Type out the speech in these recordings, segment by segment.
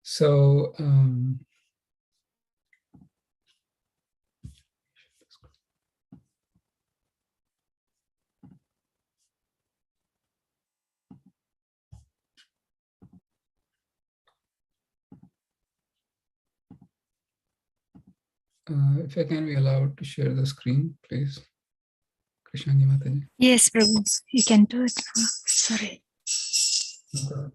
So, if I can be allowed to share the screen, please. Krishna Ji Mataji. Yes, Prabhu, you can do it. Sorry. Okay.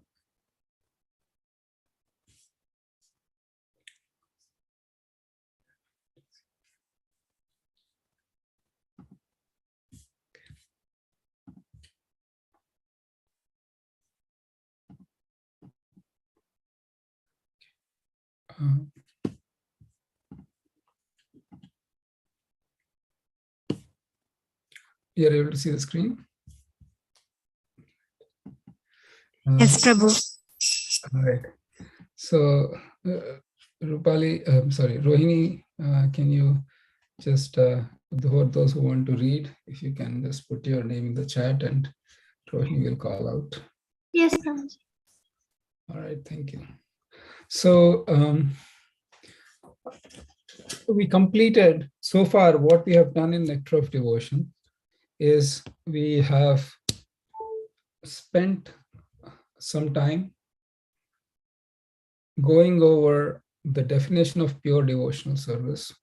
You are able to see the screen? Yes, Prabhu. All right. So, Rohini, can you just, those who want to read, if you can just put your name in the chat and Rohini will call out. Yes, Prabhu. All right, thank you. So, we completed so far what we have done in Nectar of Devotion is we have spent some time going over the definition of pure devotional service.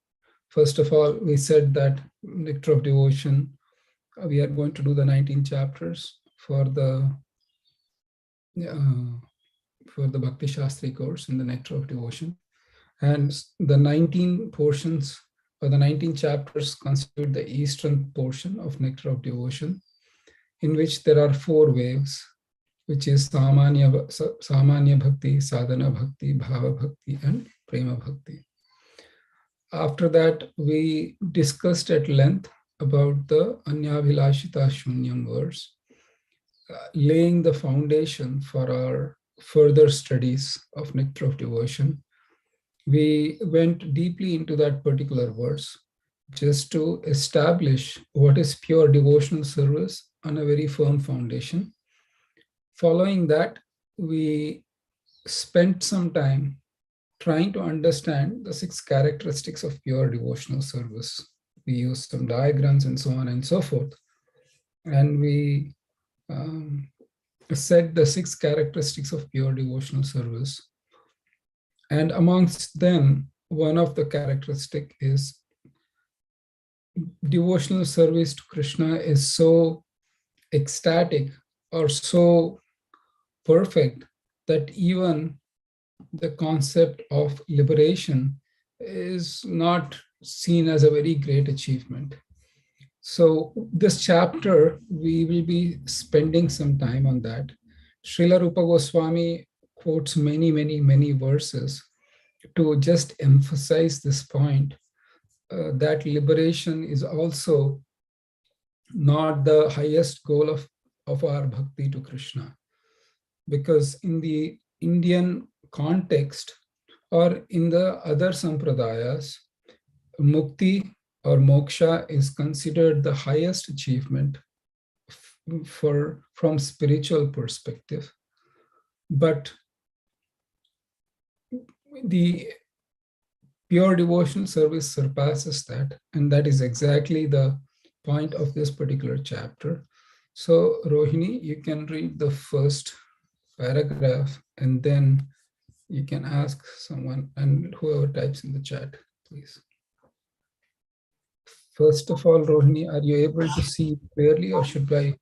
First of all, we said that Nectar of Devotion, we are going to do the 19 chapters for the Bhakti Sastri course in the Nectar of Devotion. And the 19 portions or the 19 chapters constitute the eastern portion of Nectar of Devotion, in which there are 4 waves, which is Samanya Bhakti, Sadhana Bhakti, Bhava Bhakti, and Prema Bhakti. After that, we discussed at length about the Anyabhilashita Shunyam verse, laying the foundation for our further studies of Nectar of Devotion. We went deeply into that particular verse just to establish what is pure devotional service on a very firm foundation. Following that, we spent some time trying to understand the 6 characteristics of pure devotional service. We used some diagrams and so on and so forth. And we said the 6 characteristics of pure devotional service. And amongst them, one of the characteristic is devotional service to Krishna is so ecstatic or so perfect that even the concept of liberation is not seen as a very great achievement. So this chapter, we will be spending some time on that. Srila Rupa Goswami quotes many verses to just emphasize this point, that liberation is also not the highest goal of our bhakti to Krishna. Because in the Indian context or in the other sampradayas, mukti or moksha is considered the highest achievement from spiritual perspective. But the pure devotional service surpasses that, and that is exactly the point of this particular chapter. So Rohini, you can read the first paragraph and then you can ask someone, and whoever types in the chat, please. First of all, Rohini, are you able to see clearly, or should I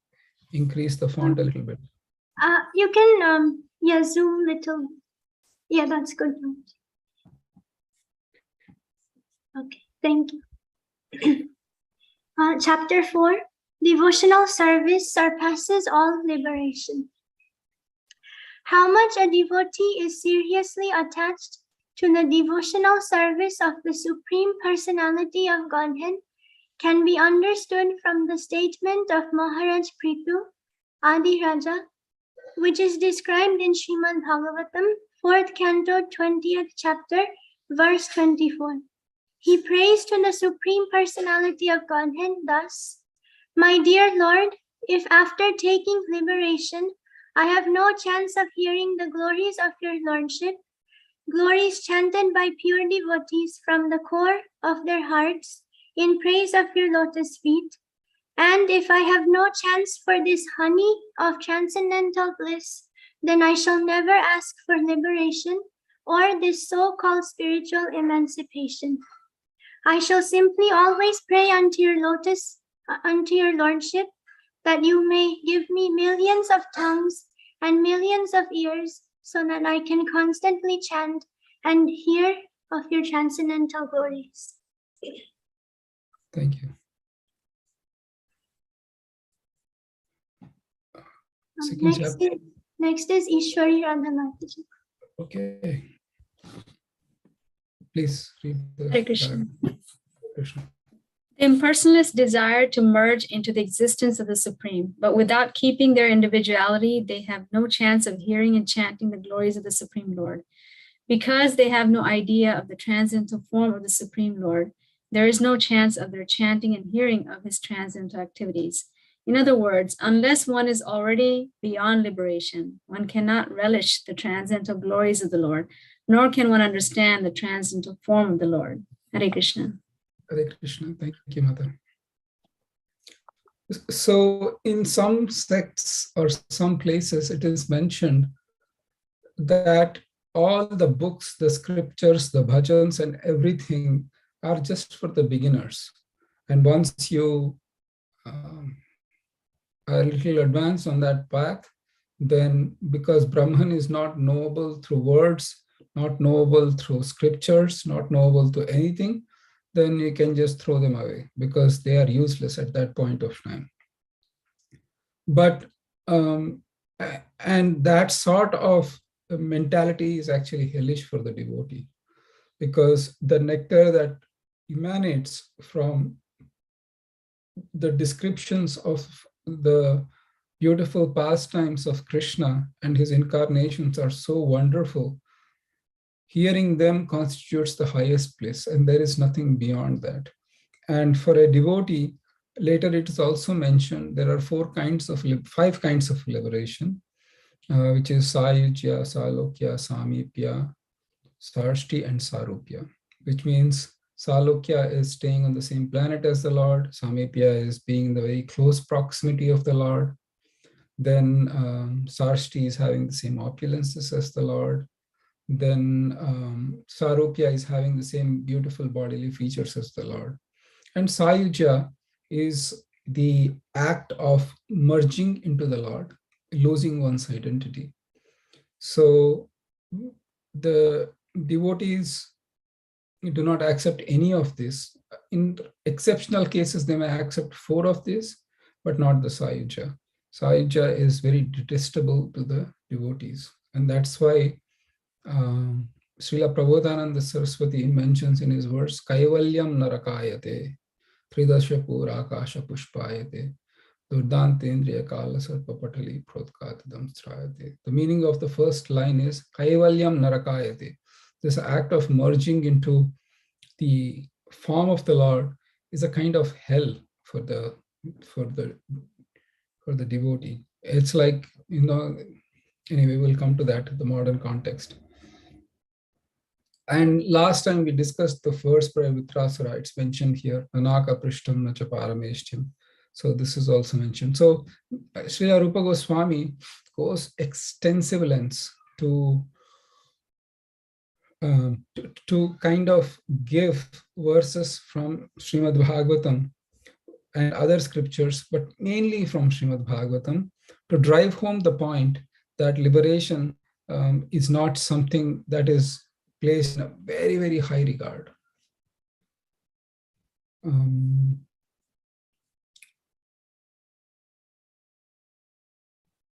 increase the font a little bit? You can, yeah, zoom little. Yeah, that's good. Okay, thank you. Chapter 4, Devotional Service Surpasses All Liberation. How much a devotee is seriously attached to the devotional service of the Supreme Personality of Godhead can be understood from the statement of Maharaj Prithu, Adi Raja, which is described in Srimad Bhagavatam, 4th canto, 20th chapter, verse 24. He prays to the Supreme Personality of Godhead thus: "My dear Lord, if after taking liberation, I have no chance of hearing the glories of your Lordship, glories chanted by pure devotees from the core of their hearts in praise of your lotus feet. And if I have no chance for this honey of transcendental bliss, then I shall never ask for liberation or this so-called spiritual emancipation. I shall simply always pray unto your lordship, that you may give me millions of tongues and millions of ears, so that I can constantly chant and hear of your transcendental glories. Thank you. Second chapter. Next is Ishwari Radhamataji. Okay. Please read the Hare Krishna. Krishna. The impersonalists desire to merge into the existence of the Supreme, but without keeping their individuality, they have no chance of hearing and chanting the glories of the Supreme Lord. Because they have no idea of the transcendental form of the Supreme Lord, there is no chance of their chanting and hearing of his transcendental activities. In other words, unless one is already beyond liberation, one cannot relish the transcendental glories of the Lord, nor can one understand the transcendental form of the Lord. Hare Krishna. Hare Krishna. Thank you, Mother. So in some sects or some places, it is mentioned that all the books, the scriptures, the bhajans, and everything are just for the beginners. And once you are a little advanced on that path, then because Brahman is not knowable through words, not knowable through scriptures, not knowable to anything, then you can just throw them away because they are useless at that point of time. But, and that sort of mentality is actually hellish for the devotee, because the nectar that emanates from the descriptions of the beautiful pastimes of Krishna and his incarnations are so wonderful. Hearing them constitutes the highest bliss, and there is nothing beyond that. And for a devotee, later it is also mentioned there are five kinds of liberation, which is Sayujya, Salokya, Samipya, Sastri, and Sarupya, which means Salokya is staying on the same planet as the Lord, Samipya is being in the very close proximity of the Lord, then Sastri is having the same opulences as the Lord, then Sarupya is having the same beautiful bodily features as the Lord. And Sayujya is the act of merging into the Lord, losing one's identity. So the devotees do not accept any of this. In exceptional cases, they may accept 4 of these, but not the Sayujya. Sayujya is very detestable to the devotees. And that's why Srila Prabodhananda Saraswati mentions in his verse, Kaivalyam narakayate, Tridasha purakasha pushpayate, Durdantendriya kala sarpapatali prodkatadam strayate. The meaning of the first line is Kaivalyam narakayate. This act of merging into the form of the Lord is a kind of hell for the devotee. It's like, anyway, we'll come to that in the modern context. And last time we discussed the first prayer with Vitrasara. It's mentioned here, Anaka Prishtam Nacha Parameshtyam. So this is also mentioned. So Srila Rupa Goswami goes extensive lengths to kind of give verses from Srimad Bhagavatam and other scriptures, but mainly from Srimad Bhagavatam, to drive home the point that liberation is not something that is placed in a very, very high regard.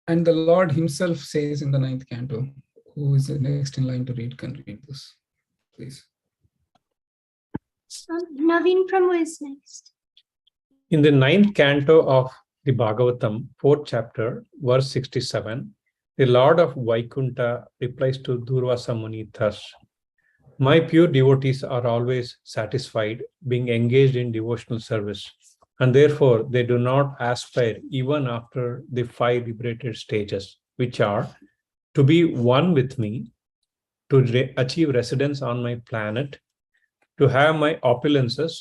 And the Lord himself says in the 9th canto, who is the next in line to read can read this, please. Naveen Prabhu is next. In the 9th canto of the Bhagavatam, 4th chapter, verse 67, the Lord of Vaikunta replies to Durvasa Muni thus, my pure devotees are always satisfied being engaged in devotional service, and therefore they do not aspire even after the 5 liberated stages, which are to be one with me, to achieve residence on my planet, to have my opulences,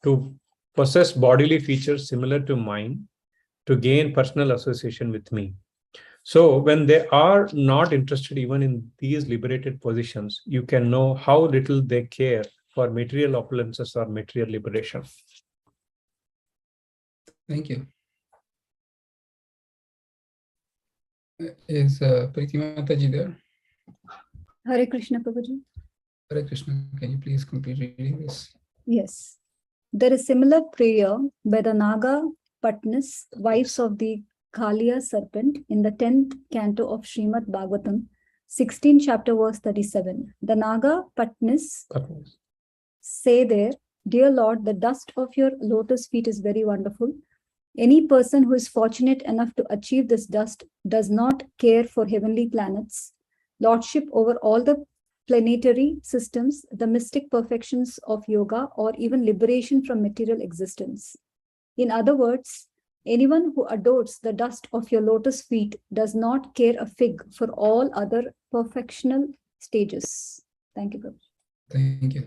to possess bodily features similar to mine, to gain personal association with me. So when they are not interested even in these liberated positions, you can know how little they care for material opulences or material liberation. Thank you. Is Preeti Mataji there? Hare Krishna, Prabhuji. Hare Krishna, can you please complete reading this? Yes. There is similar prayer by the Naga Patnis, wives of the Kaliya serpent, in the 10th canto of Srimad Bhagavatam, 16 chapter verse 37. The Naga Patnis say there, "Dear Lord, the dust of your lotus feet is very wonderful. Any person who is fortunate enough to achieve this dust does not care for heavenly planets, lordship over all the planetary systems, the mystic perfections of yoga, or even liberation from material existence. In other words, anyone who adores the dust of your lotus feet does not care a fig for all other perfectional stages." Thank you, Prabhu. Thank you.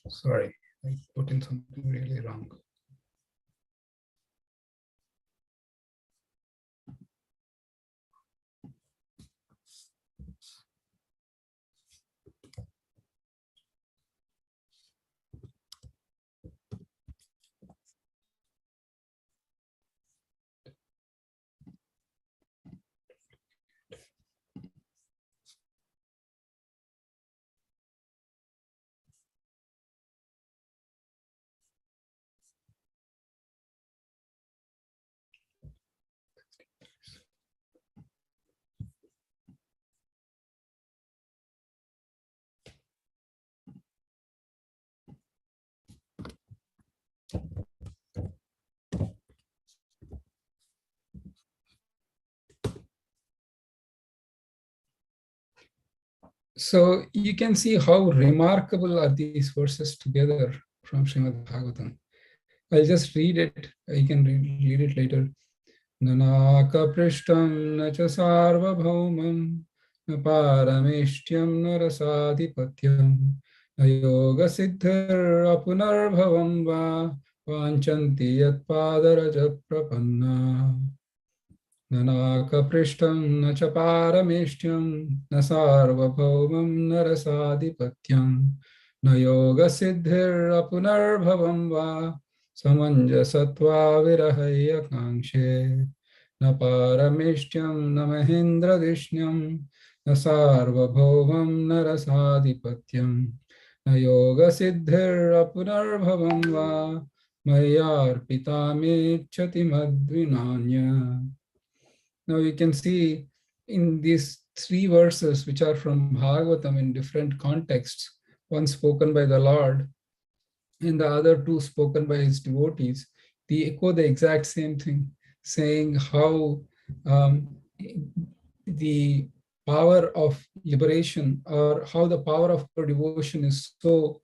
Sorry, I put in something really wrong. So you can see how remarkable are these verses together from Srimad Bhagavatam. I'll just read it. You can read it later. Nanaka prishtam nacha sarva bhaumam na parameshtyam narasadhipatyam na yoga siddhir apunarbhavam va vanchanti yat padarajat prapanna. Nanaka prishtam nacha parameshtyam na sarva bhaumam narasadhipatyam na yoga siddhir apunarbhavam va samanjasatva virahaya kangshe na parameshtyam na mahendradishyam na sarvabhauvam narasadhipatyam na yoga siddhir apunarbhavam va mayarpita mechati madvinanya. Now you can see in these three verses, which are from Bhagavatam in different contexts, one spoken by the Lord and the other two spoken by his devotees, they echo the exact same thing, saying how the power of liberation, or how the power of pure devotion is so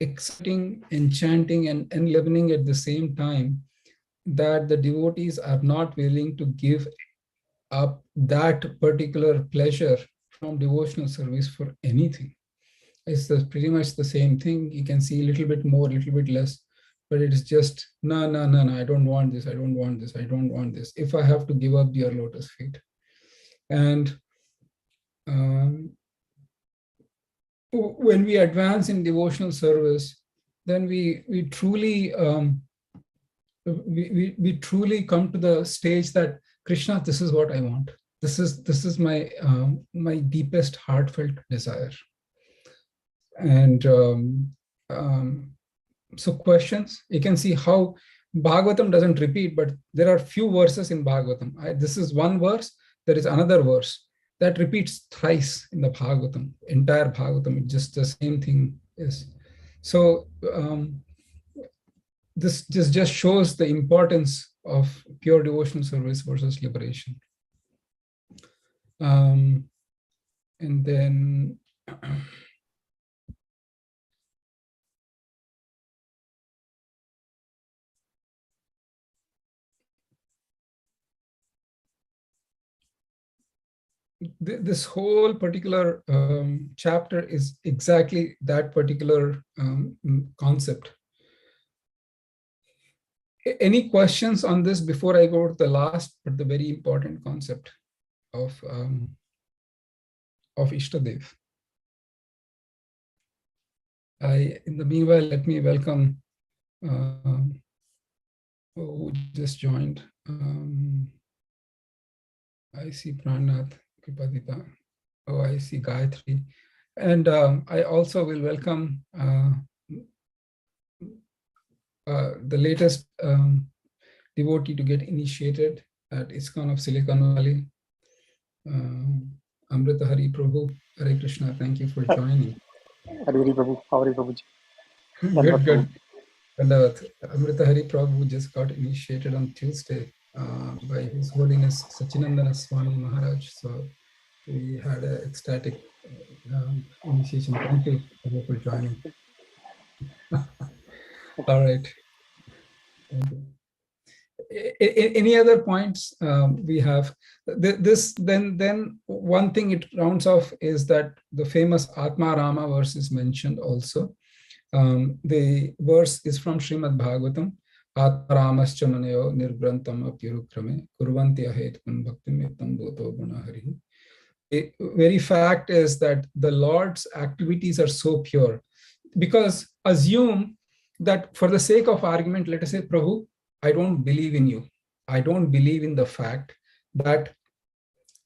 exciting, enchanting, and enlivening at the same time, that the devotees are not willing to give up that particular pleasure from devotional service for anything. It's pretty much the same thing. You can see a little bit more, a little bit less, but it is just, no, I don't want this, I don't want this, I don't want this, if I have to give up your lotus feet. And when we advance in devotional service, then we truly we truly come to the stage that Krishna, this is what I want. This is my my deepest heartfelt desire. And so questions, you can see how Bhagavatam doesn't repeat, but there are few verses in Bhagavatam. This is one verse, there is another verse that repeats thrice in the Bhagavatam, entire Bhagavatam, it's just the same thing is. So this just shows the importance of pure devotional service versus liberation. And then this whole particular chapter is exactly that particular concept. Any questions on this before I go to the last but the very important concept of Ishtadev? In the meanwhile, let me welcome who just joined. I see Pranath, Kripadita. Oh, I see Gayatri. And I also will welcome the latest devotee to get initiated at ISKCON of Silicon Valley, Amrita Hari Prabhu. Hare Krishna, thank you for joining. Hari Prabhu, how are you, Prabhuji? Good, good. And Amrita Hari Prabhu just got initiated on Tuesday by His Holiness Sachinandana Swami Maharaj. So we had an ecstatic initiation. Thank you for joining. All right. Thank you. Any other points we have? This then one thing it rounds off is that the famous Atmaram Verse is mentioned also. The verse is from Srimad Bhagavatam. Atmaramascha manayo nirbrantam apyurukrame kurvanti ahetman bhaktimetam bhoto gunahari. The very fact is that the Lord's activities are so pure, because assume that for the sake of argument, let us say, Prabhu, I don't believe in you. I don't believe in the fact that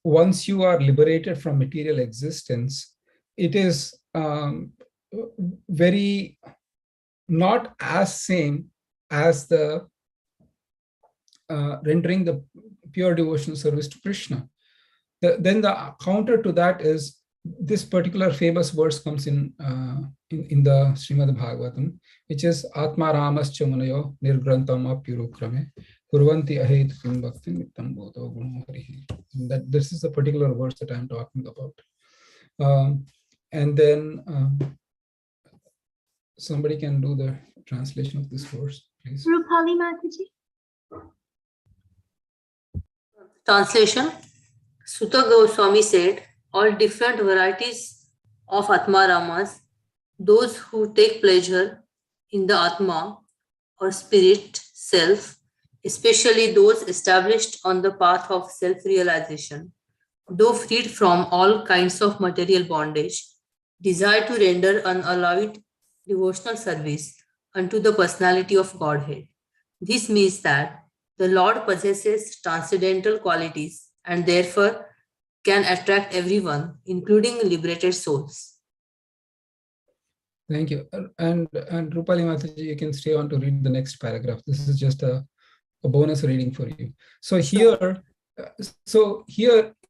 once you are liberated from material existence, it is very not as same as the rendering the pure devotional service to Krishna. Then the counter to that is this particular famous verse comes in the Srimad Bhagavatam, which is Atmaramascha munayo nirgrantam apyurukrame kurvanti ahetukim bhakti nittam bodho gunaharihi. That this is the particular verse that I am talking about. And then somebody can do the translation of this verse, please. Rupali Mataji. Translation. Sutta Goswami said, all different varieties of Atmaramas, those who take pleasure in the Atma or spirit self, especially those established on the path of self-realization, though freed from all kinds of material bondage, desire to render unalloyed devotional service unto the personality of Godhead. This means that the Lord possesses transcendental qualities and therefore can attract everyone, including liberated souls. Thank you. And Rupali Mataji, you can stay on to read the next paragraph. This is just a bonus reading for you. So here,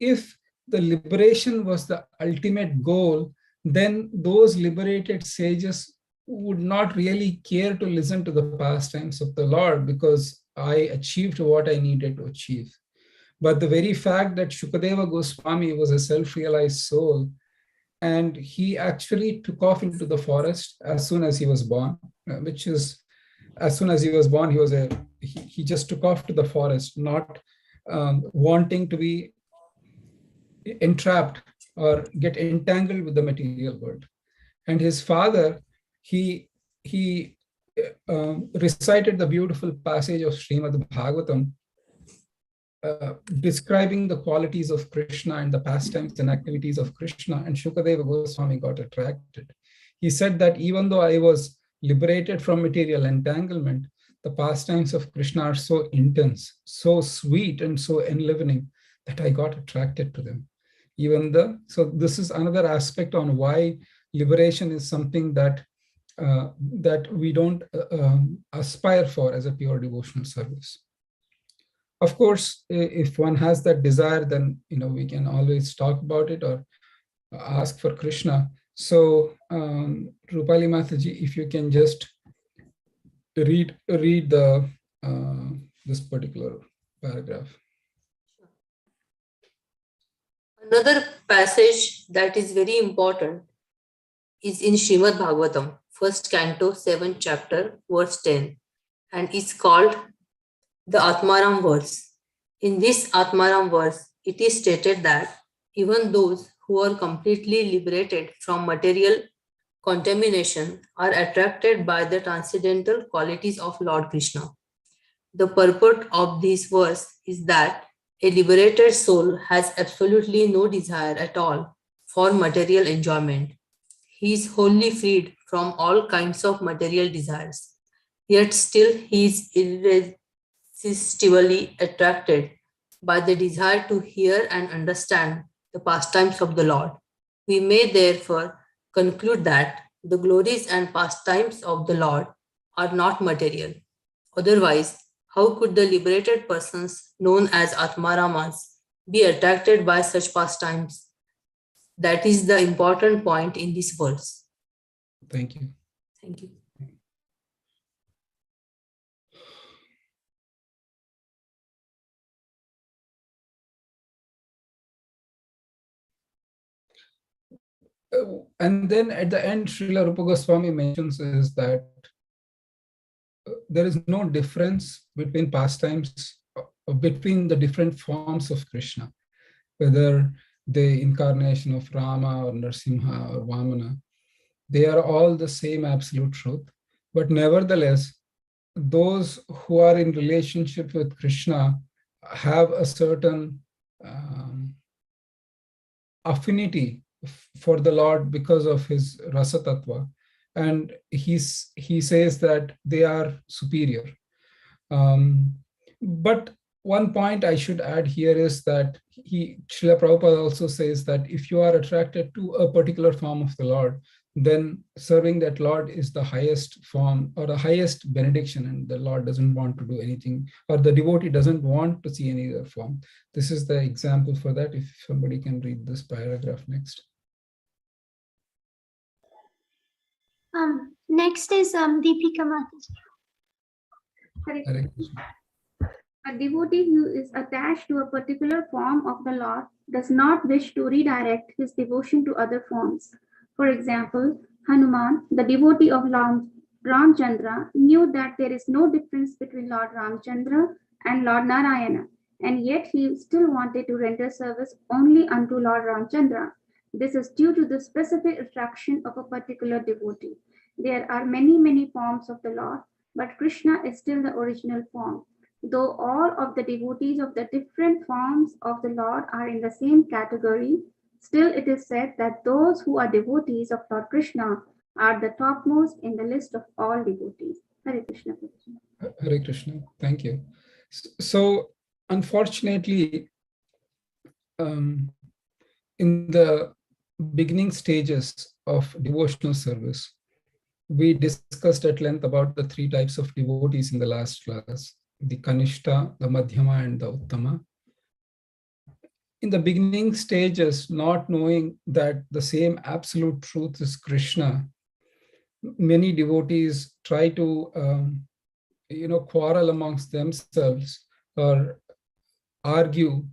if the liberation was the ultimate goal, then those liberated sages would not really care to listen to the pastimes of the Lord, because I achieved what I needed to achieve. But the very fact that Shukadeva Goswami was a self-realized soul, and he actually took off into the forest as soon as he was born, which is, as soon as he was born, he just took off to the forest, not wanting to be entrapped or get entangled with the material world. And his father, he recited the beautiful passage of Srimad Bhagavatam, describing the qualities of Krishna and the pastimes and activities of Krishna, and Shukadeva Goswami got attracted. He said that even though I was liberated from material entanglement, the pastimes of Krishna are so intense, so sweet, and so enlivening that I got attracted to them. So this is another aspect on why liberation is something that that we don't aspire for as a pure devotional service. Of course, if one has that desire, then we can always talk about it or ask for Krishna. So, Rupali Mataji, if you can just read the this particular paragraph. Another passage that is very important is in Srimad Bhagavatam, 1st Canto, 7th chapter, verse 10, and is called the Atmaram Verse. In this Atmaram Verse, it is stated that even those who are completely liberated from material contamination are attracted by the transcendental qualities of Lord Krishna. The purport of this verse is that a liberated soul has absolutely no desire at all for material enjoyment. He is wholly freed from all kinds of material desires, yet still he is irresistibly attracted by the desire to hear and understand the pastimes of the Lord. We may therefore conclude that the glories and pastimes of the Lord are not material. Otherwise, how could the liberated persons known as Atmaramas be attracted by such pastimes? That is the important point in this verse. Thank you. Thank you. And then at the end, Srila Rupa Goswami mentions is that there is no difference between pastimes, between the different forms of Krishna, whether the incarnation of Rama or Narsimha or Vamana. They are all the same absolute truth. But nevertheless, those who are in relationship with Krishna have a certain affinity for the Lord because of his rasa tattva, and he says that they are superior. But one point I should add here is that Srila Prabhupada also says that if you are attracted to a particular form of the Lord, then serving that Lord is the highest form or the highest benediction, and the Lord doesn't want to do anything, or the devotee doesn't want to see any other form. This is the example for that. If somebody can read this paragraph next. Next is Deepika Mataji. Hare Krishna. A devotee who is attached to a particular form of the Lord does not wish to redirect his devotion to other forms. For example, Hanuman, the devotee of Ramchandra, knew that there is no difference between Lord Ramchandra and Lord Narayana, and yet he still wanted to render service only unto Lord Ramchandra. This is due to the specific attraction of a particular devotee. There are many, many forms of the Lord, but Krishna is still the original form. Though all of the devotees of the different forms of the Lord are in the same category, still it is said that those who are devotees of Lord Krishna are the topmost in the list of all devotees. Hare Krishna. Hare Krishna. Thank you. So, unfortunately, in the beginning stages of devotional service, we discussed at length about the three types of devotees in the last class: the Kanishta, the Madhyama, and the Uttama. In the beginning stages, not knowing that the same absolute truth is Krishna, many devotees try to quarrel amongst themselves or argue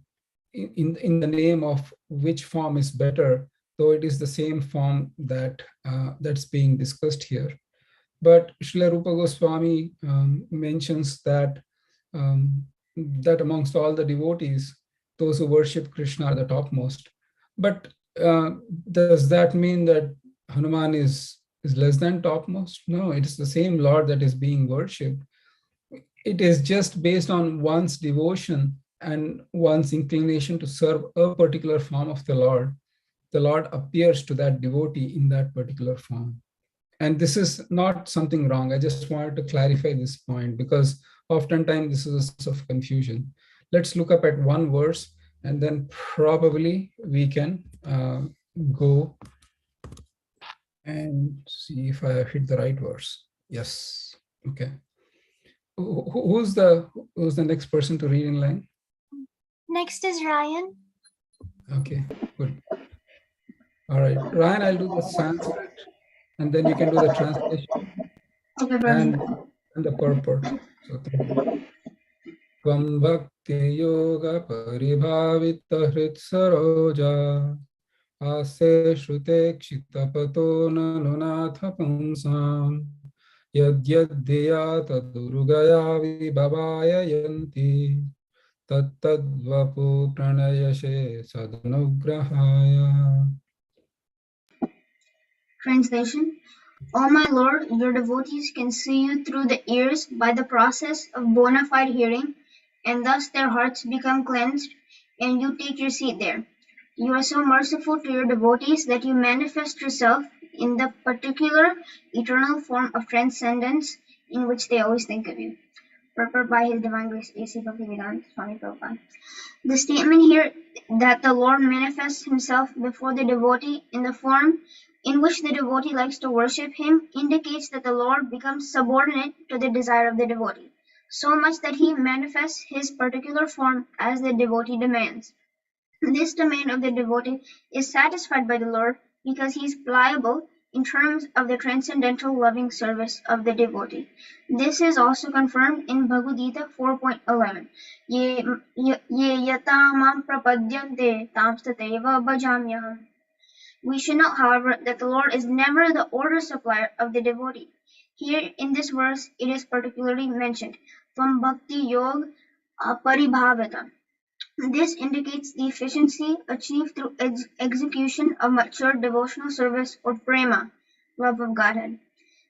in the name of which form is better, though it is the same form that's being discussed here. But Srila Rupa Goswami mentions that that amongst all the devotees, those who worship Krishna are the topmost. But does that mean that Hanuman is less than topmost? No, it is the same Lord that is being worshipped. It is just based on one's devotion and one's inclination to serve a particular form of the Lord appears to that devotee in that particular form. And this is not something wrong. I just wanted to clarify this point because oftentimes this is a source of confusion. Let's look up at one verse and then probably we can go and see if I hit the right verse. Yes. Okay. Who's the next person to read in line? Next is Ryan. Okay, good. All right, Ryan, I'll do the Sanskrit and then you can do the translation and the purport. So Tvam Bhakti Yoga Paribhavita Hrit Saroja Ase Shrute Kshitapato Nanunatha Punsam Yadyadya Tadurugaya Vibhavaya Yanti Tattadvapu Pranayashe Sadanugrahaya. Translation. O my Lord, your devotees can see you through the ears by the process of bona fide hearing, and thus their hearts become cleansed, and you take your seat there. You are so merciful to your devotees that you manifest yourself in the particular eternal form of transcendence in which they always think of you. Purport by His Divine Grace A.C. Bhaktivedanta Swami Prabhupada. The statement here that the Lord manifests Himself before the devotee in the form in which the devotee likes to worship Him indicates that the Lord becomes subordinate to the desire of the devotee, so much that He manifests His particular form as the devotee demands. This demand of the devotee is satisfied by the Lord because He is pliable in terms of the transcendental loving service of the devotee. This is also confirmed in Bhagavad Gita 4.11. Ye yata mam prapadyante tam tateva bhajamyaham. We should note, however, that the Lord is never the order supplier of the devotee. Here in this verse, it is particularly mentioned, from Bhakti Yoga Paribhavata. This indicates the efficiency achieved through execution of mature devotional service or prema, love of Godhead.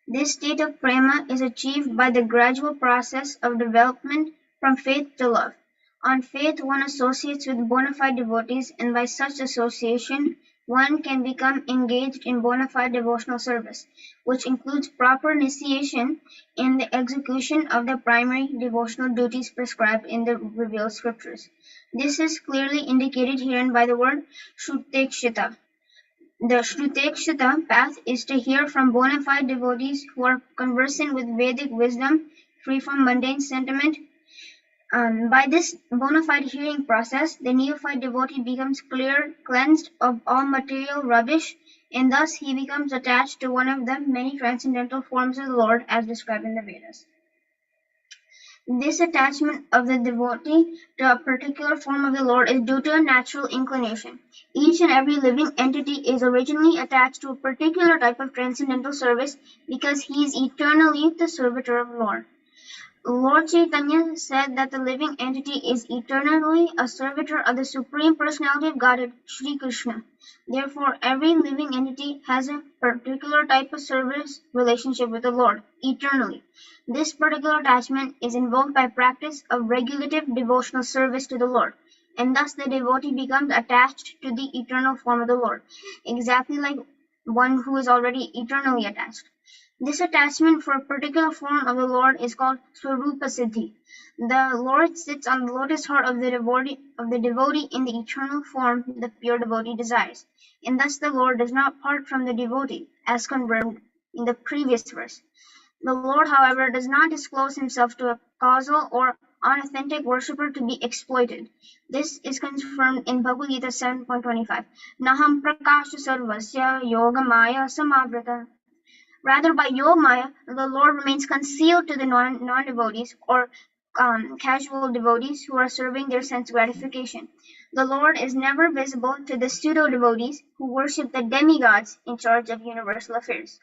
This state of prema is achieved by the gradual process of development from faith to love. On faith, one associates with bona fide devotees, and by such association, one can become engaged in bona fide devotional service, which includes proper initiation in the execution of the primary devotional duties prescribed in the revealed scriptures. This is clearly indicated herein by the word Shrutekshita. The Shrutekshita path is to hear from bona fide devotees who are conversant with Vedic wisdom, free from mundane sentiment. By this bona fide hearing process, the neophyte devotee becomes cleansed of all material rubbish, and thus he becomes attached to one of the many transcendental forms of the Lord as described in the Vedas. This attachment of the devotee to a particular form of the Lord is due to a natural inclination. Each and every living entity is originally attached to a particular type of transcendental service because he is eternally the servitor of the Lord. Lord Chaitanya said that the living entity is eternally a servitor of the Supreme Personality of Godhead, Sri Krishna. Therefore, every living entity has a particular type of service relationship with the Lord, eternally. This particular attachment is invoked by practice of regulative devotional service to the Lord, and thus the devotee becomes attached to the eternal form of the Lord, exactly like one who is already eternally attached. This attachment for a particular form of the Lord is called Surpasses. The Lord sits on the lotus heart of the devotee in the eternal form the pure devotee desires, and thus the Lord does not part from the devotee, as confirmed in the previous verse. The Lord, however, does not disclose Himself to a causal or unauthentic worshipper to be exploited. This is confirmed in Bhagavad Gita 7.25. Naham prakasha sarvasya yoga maya samavrata. Rather, by yoga maya, the Lord remains concealed to the non-devotees or casual devotees who are serving their sense gratification. The Lord is never visible to the pseudo-devotees who worship the demigods in charge of universal affairs.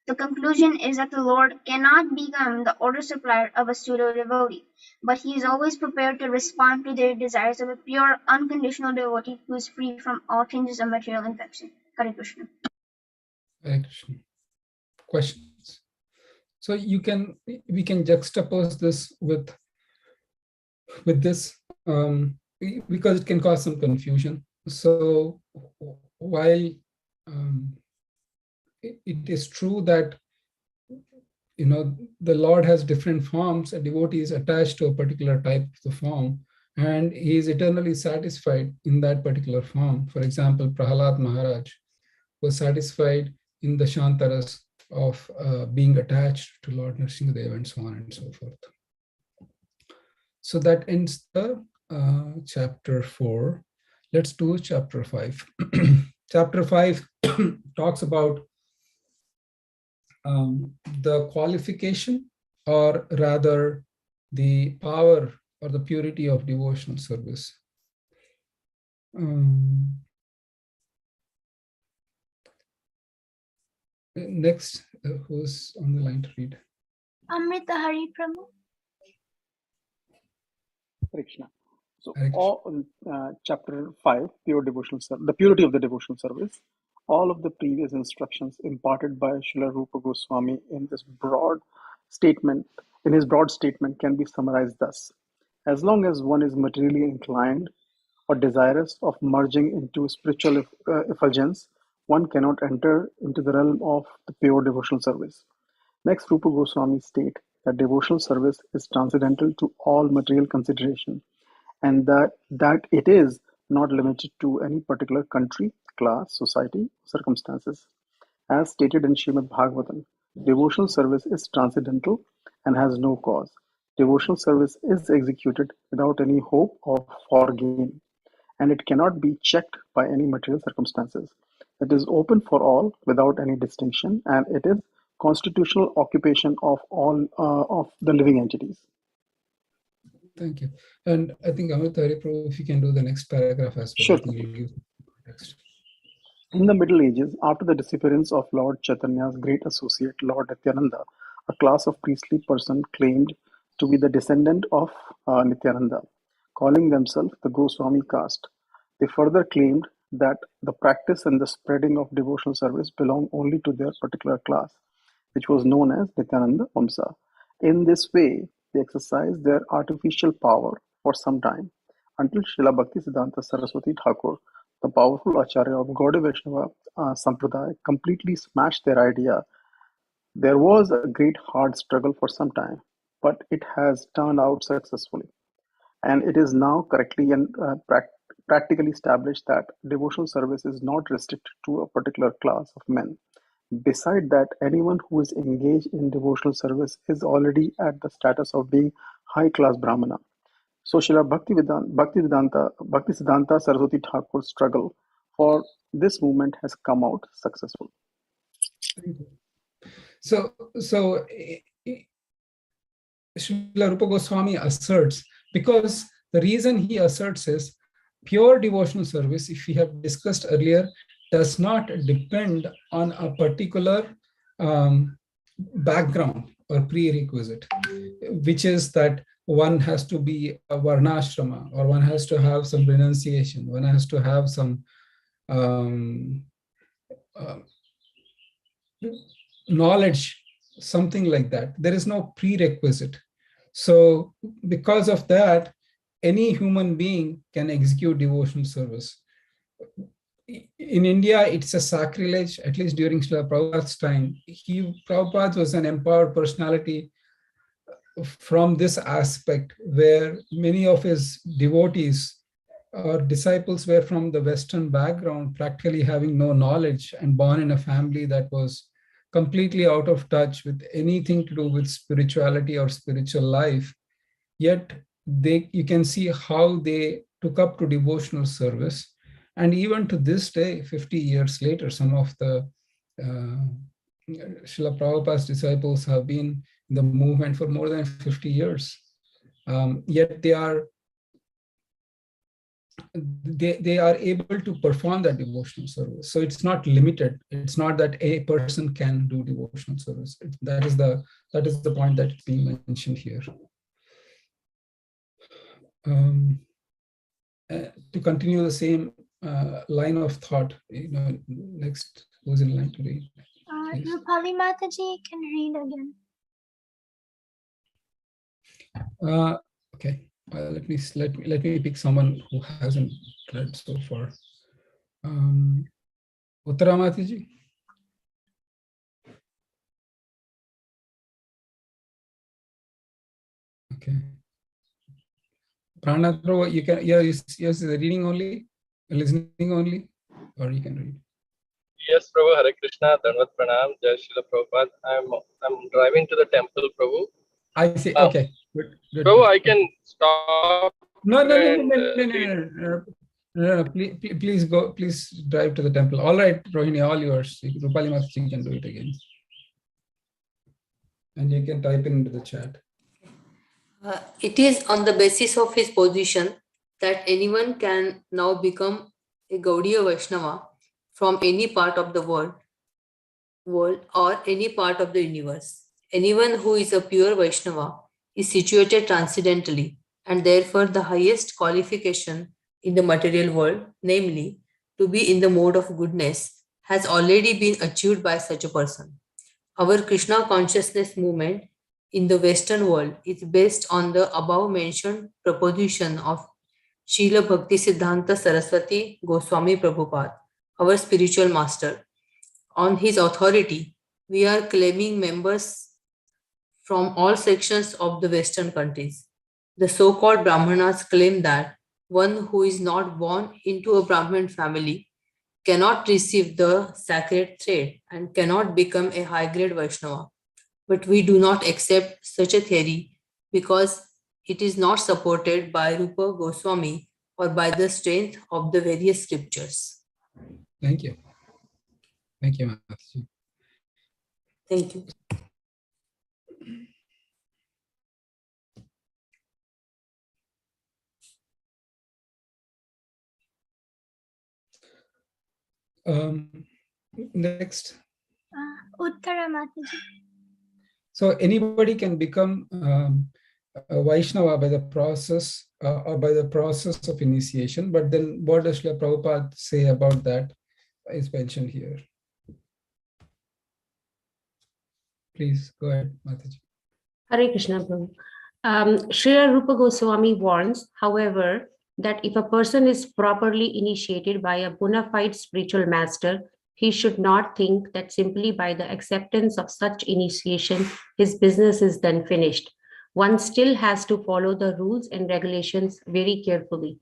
The conclusion is that the Lord cannot become the order supplier of a pseudo-devotee, but He is always prepared to respond to their desires of a pure, unconditional devotee who is free from all changes of material infection. Hare Krishna. Hare Krishna. Questions? So we can juxtapose this with this because it can cause some confusion. So while it is true that the Lord has different forms, a devotee is attached to a particular type of the form, and he is eternally satisfied in that particular form. For example, Prahalad Maharaj was satisfied in the Shantaras of being attached to Lord Nrsimhadev and so on and so forth. So that ends the chapter 4. Let's do chapter 5. Chapter 5 talks about the qualification, or rather the power or the purity of devotional service. Next, who's on the line to read? Amrita Hari Prabhu. Krishna. So, Hare Krishna. chapter 5, pure devotional service, the purity of the devotional service. All of the previous instructions imparted by Srila Rupa Goswami in his broad statement can be summarized thus: as long as one is materially inclined or desirous of merging into spiritual effulgence, one cannot enter into the realm of the pure devotional service. Next, Rupa Goswami state that devotional service is transcendental to all material consideration, and that it is not limited to any particular country, class, society, circumstances. As stated in Srimad Bhagavatam, devotional service is transcendental and has no cause. Devotional service is executed without any hope for gain, and it cannot be checked by any material circumstances. It is open for all without any distinction, and it is constitutional occupation of all of the living entities. Thank you. And I think Amrita Hari Prabhu, if you can do the next paragraph as well. Sure. I think you'll give context. In the Middle Ages, after the disappearance of Lord Chaitanya's great associate, Lord Nityananda, a class of priestly person claimed to be the descendant of Nityananda, calling themselves the Goswami caste. They further claimed that the practice and the spreading of devotional service belonged only to their particular class, which was known as Nityananda Vamsa. In this way, they exercised their artificial power for some time, until Srila Bhakti Siddhanta Saraswati Thakur, the powerful Acharya of Gaudiya Vaishnava Sampradaya, completely smashed their idea. There was a great hard struggle for some time, but it has turned out successfully. And it is now correctly and practically established that devotional service is not restricted to a particular class of men. Beside that, anyone who is engaged in devotional service is already at the status of being high-class Brahmana. So Srila Bhakti Siddhanta Saraswati Thakur's struggle for this movement has come out successful. So Srila Rupa Goswami asserts, because the reason he asserts is pure devotional service, if we have discussed earlier, does not depend on a particular background or prerequisite, which is that one has to be a varnashrama, or one has to have some renunciation, one has to have some knowledge, something like that. There is no prerequisite. So because of that, any human being can execute devotional service. In India, it's a sacrilege, at least during Srila Prabhupada's time. Prabhupada was an empowered personality from this aspect, where many of his devotees or disciples were from the Western background, practically having no knowledge, and born in a family that was completely out of touch with anything to do with spirituality or spiritual life. Yet you can see how they took up to devotional service. And even to this day, 50 years later, some of the Srila Prabhupada's disciples have been in the movement for more than 50 years. Yet they are able to perform that devotional service. So it's not limited. It's not that a person can do devotional service. That is the point that's being mentioned here. To continue the same line of thought, next, who's in line to read? Rupali Mataji can read again. Okay. let me pick someone who hasn't read so far. Uttara Mataji. Okay. Pranath Prabhu, you can, yes, the reading only, listening only, or you can read. Yes, Prabhu, Hare Krishna, Dhanvat Pranam, Jai Srila Prabhupada. I'm driving to the temple, Prabhu. I see. Okay. Good. Prabhu, Good. I can stop. No. Read. No, please go. Please drive to the temple. All right, Rohini, all yours. Rupali Mataji can do it again. And you can type into the chat. It is on the basis of his position that anyone can now become a Gaudiya Vaishnava from any part of the world or any part of the universe. Anyone who is a pure Vaishnava is situated transcendentally, and therefore the highest qualification in the material world, namely to be in the mode of goodness, has already been achieved by such a person. Our Krishna consciousness movement in the Western world is based on the above mentioned proposition of Srila Bhakti Siddhanta Saraswati Goswami Prabhupada, our spiritual master. On his authority, we are claiming members from all sections of the Western countries. The so-called Brahmanas claim that one who is not born into a Brahmin family cannot receive the sacred thread and cannot become a high-grade Vaishnava. But we do not accept such a theory because it is not supported by Rupa Goswami or by the strength of the various scriptures. Thank you. Thank you, Mataji. Thank you. Next. Uttara Mataji. So anybody can become a Vaishnava by the process of initiation. But then what does Srila Prabhupada say about that is mentioned here. Please go ahead, Mataji. Hare Krishna, Prabhu. Srila Rupa Goswami warns, however, that if a person is properly initiated by a bona fide spiritual master, he should not think that simply by the acceptance of such initiation, his business is then finished. One still has to follow the rules and regulations very carefully.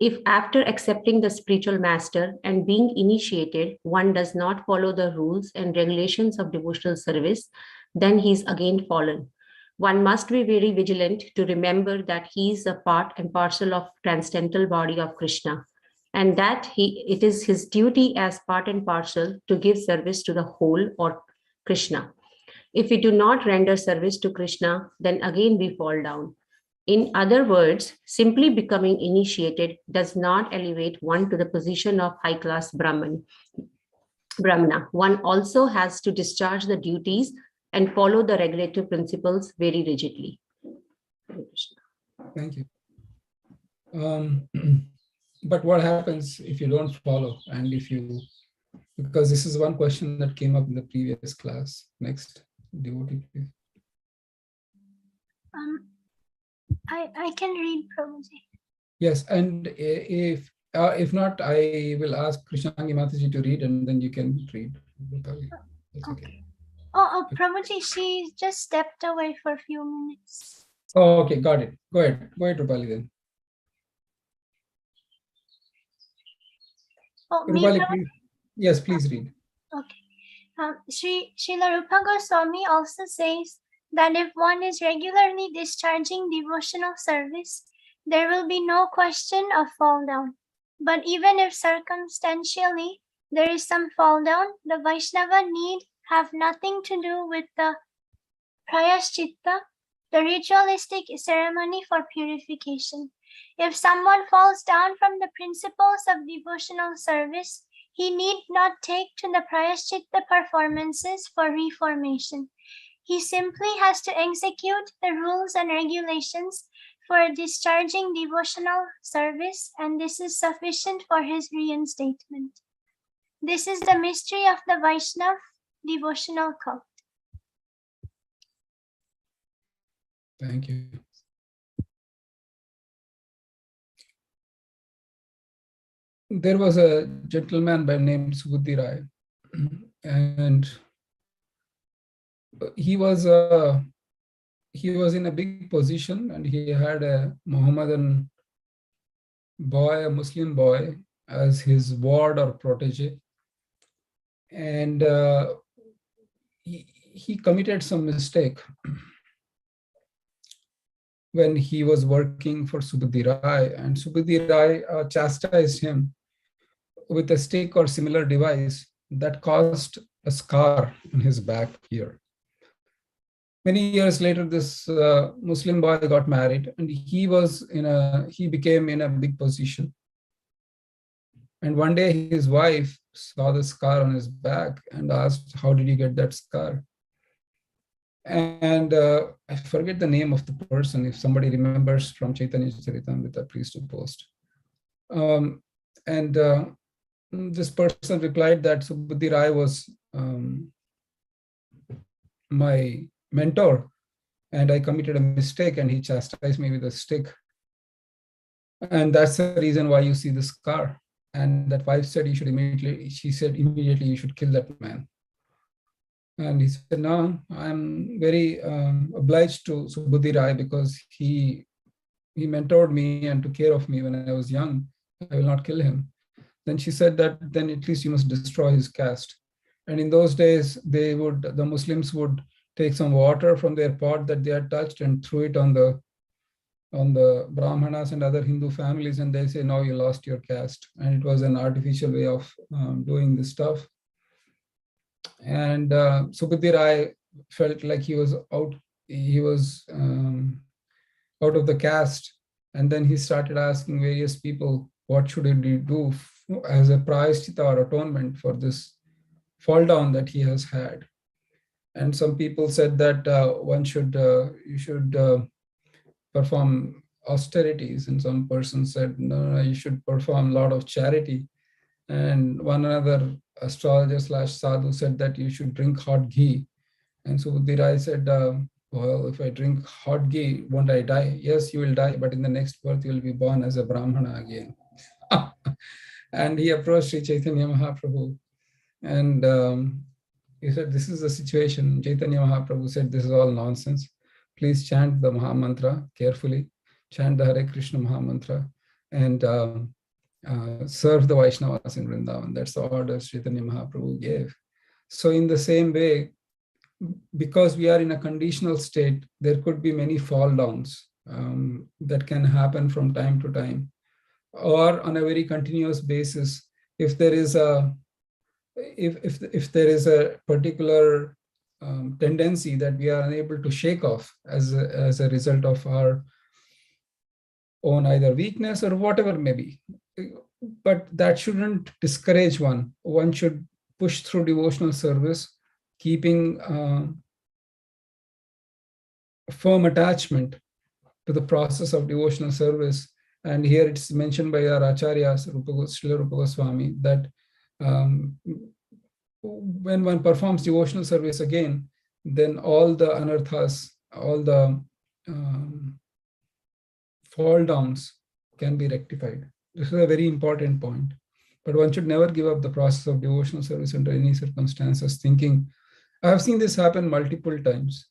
If after accepting the spiritual master and being initiated, one does not follow the rules and regulations of devotional service, then he is again fallen. One must be very vigilant to remember that he is a part and parcel of transcendental body of Krishna, and that it is his duty as part and parcel to give service to the whole or Krishna. If we do not render service to Krishna, then again we fall down. In other words, simply becoming initiated does not elevate one to the position of high-class Brahmana. One also has to discharge the duties and follow the regulative principles very rigidly. Thank you. But what happens if you don't follow, and if you, because this is one question that came up in the previous class. Next, devotee, please. I can read, Prabhuji. Yes, and if not, I will ask Krishnangi Mataji to read, and then you can read. That's okay. Oh, Prabhuji, she just stepped away for a few minutes. Oh, okay, got it. Go ahead, Rupali then. Oh, Rupali, please. Yes, please read. Okay. Srila Rupa Goswami also says that if one is regularly discharging devotional service, there will be no question of fall down. But even if circumstantially there is some fall down, the Vaishnava need have nothing to do with the prayaschitta, the ritualistic ceremony for purification. If someone falls down from the principles of devotional service, he need not take to the prayaschitta performances for reformation. He simply has to execute the rules and regulations for discharging devotional service, and this is sufficient for his reinstatement. This is the mystery of the Vaishnav devotional cult. Thank you. there was a gentleman by name Subudhi Rai, and he was in a big position, and he had a Mohammedan boy, a Muslim boy, as his ward or protege, and he committed some mistake when he was working for Subudhi Rai, and Subudhi Rai chastised him with a stick or similar device that caused a scar on his back here. Many years later, this Muslim boy got married, and he became in a big position. And one day his wife saw the scar on his back and asked, "How did you get that scar?" And I forget the name of the person. If somebody remembers from Chaitanya Charitamrita, please do post. This person replied that Subudhi Rai was my mentor, and I committed a mistake, and he chastised me with a stick. And that's the reason why you see the scar. And that wife said, she said immediately you should kill that man. And he said, no, I'm very obliged to Subudhi Rai because he mentored me and took care of me when I was young. I will not kill him. Then she said that then at least you must destroy his caste. And in those days, the Muslims would take some water from their pot that they had touched and threw it on the Brahmanas and other Hindu families, and they say, no, you lost your caste. And it was an artificial way of doing this stuff. And Subudhi Rai felt like he was out of the caste. And then he started asking various people, what should he do as a prayaschitta or atonement for this fall down that he has had? And some people said that you should perform austerities, and some person said, no, you should perform a lot of charity. And one another astrologer / sadhu said that you should drink hot ghee. And Subudhi Rai said, well, if I drink hot ghee, won't I die? Yes, you will die, but in the next birth, you will be born as a Brahmana again. And he approached Sri Chaitanya Mahaprabhu, and he said, this is the situation. Chaitanya Mahaprabhu said, this is all nonsense. Please chant the Maha Mantra carefully, chant the Hare Krishna Maha Mantra, and serve the Vaishnavas in Vrindavan. That's the order Chaitanya Mahaprabhu gave. So in the same way, because we are in a conditional state, there could be many fall downs that can happen from time to time, or on a very continuous basis. If there is a particular tendency that we are unable to shake off as a result of our own either weakness or whatever may be, but that shouldn't discourage one. One should push through devotional service, keeping firm attachment to the process of devotional service. And here it's mentioned by our Acharya, Srila Rupa Goswami, that when one performs devotional service again, then all the anarthas, all the fall downs can be rectified. This is a very important point. But one should never give up the process of devotional service under any circumstances, thinking, I have seen this happen multiple times.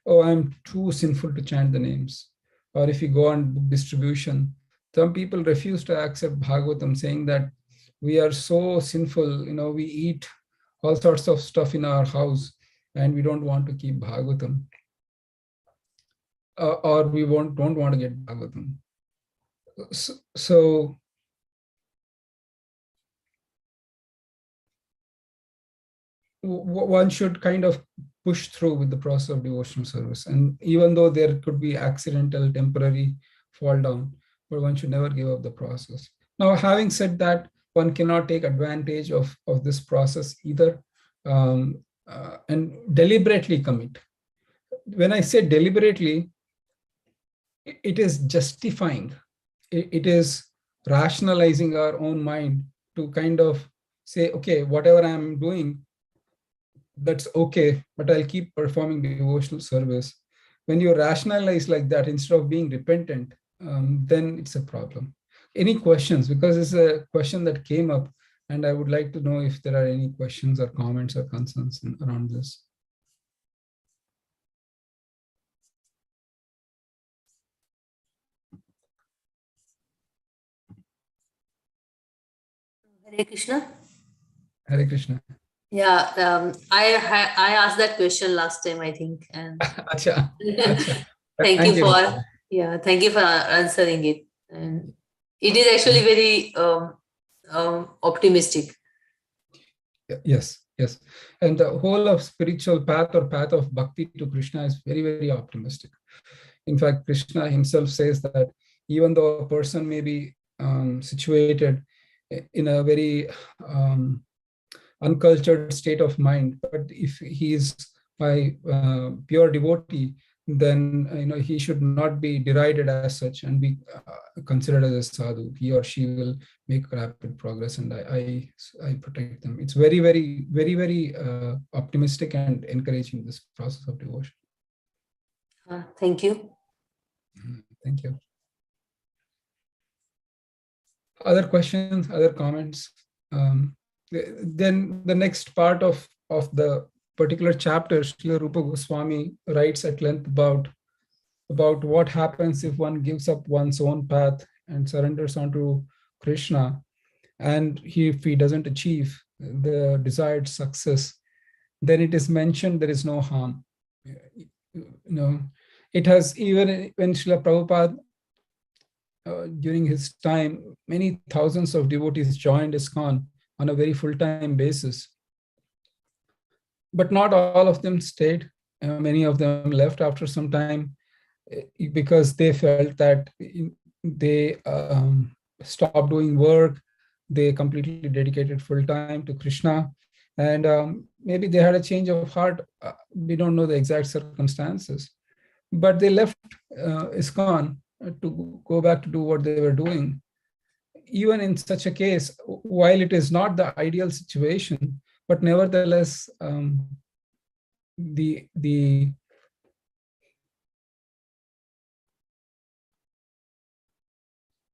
Oh, I'm too sinful to chant the names. Or if you go on book distribution, some people refuse to accept Bhagavatam, saying that we are so sinful, we eat all sorts of stuff in our house and we don't want to keep Bhagavatam. Or we don't want to get Bhagavatam. So one should kind of push through with the process of devotional service. And even though there could be accidental, temporary fall down, but one should never give up the process. Now, having said that, one cannot take advantage of this process either and deliberately commit. When I say deliberately, it is justifying. It is rationalizing our own mind to kind of say, okay, whatever I'm doing, that's okay, but I'll keep performing devotional service. When you rationalize like that, instead of being repentant, then it's a problem. any questions, because it's a question that came up, and I would like to know if there are any questions or comments or concerns around this. Hare Krishna. Hare Krishna. Yeah, I asked that question last time, I think, and Acha, acha. thank you Thank you. for thank you for answering it. And it is actually very optimistic. Yes, yes. And the whole of spiritual path or path of bhakti to Krishna is very, very optimistic. In fact, Krishna himself says that even though a person may be situated in a very uncultured state of mind, but if he is by pure devotee, then he should not be derided as such and be considered as a sadhu. He or she will make rapid progress, and I protect them. It's very, very, very, very optimistic and encouraging, this process of devotion. Thank you. Thank you. Other questions, other comments? Then the next part of the particular chapter, Srila Rupa Goswami writes at length about what happens if one gives up one's own path and surrenders onto Krishna, and if he doesn't achieve the desired success, then it is mentioned there is no harm. It has, even when Srila Prabhupada, during his time, many thousands of devotees joined ISKCON on a very full-time basis. But not all of them stayed. Many of them left after some time because they felt that they stopped doing work. They completely dedicated full-time to Krishna. And maybe they had a change of heart. We don't know the exact circumstances. But they left ISKCON to go back to do what they were doing. Even in such a case, while it is not the ideal situation, but nevertheless, the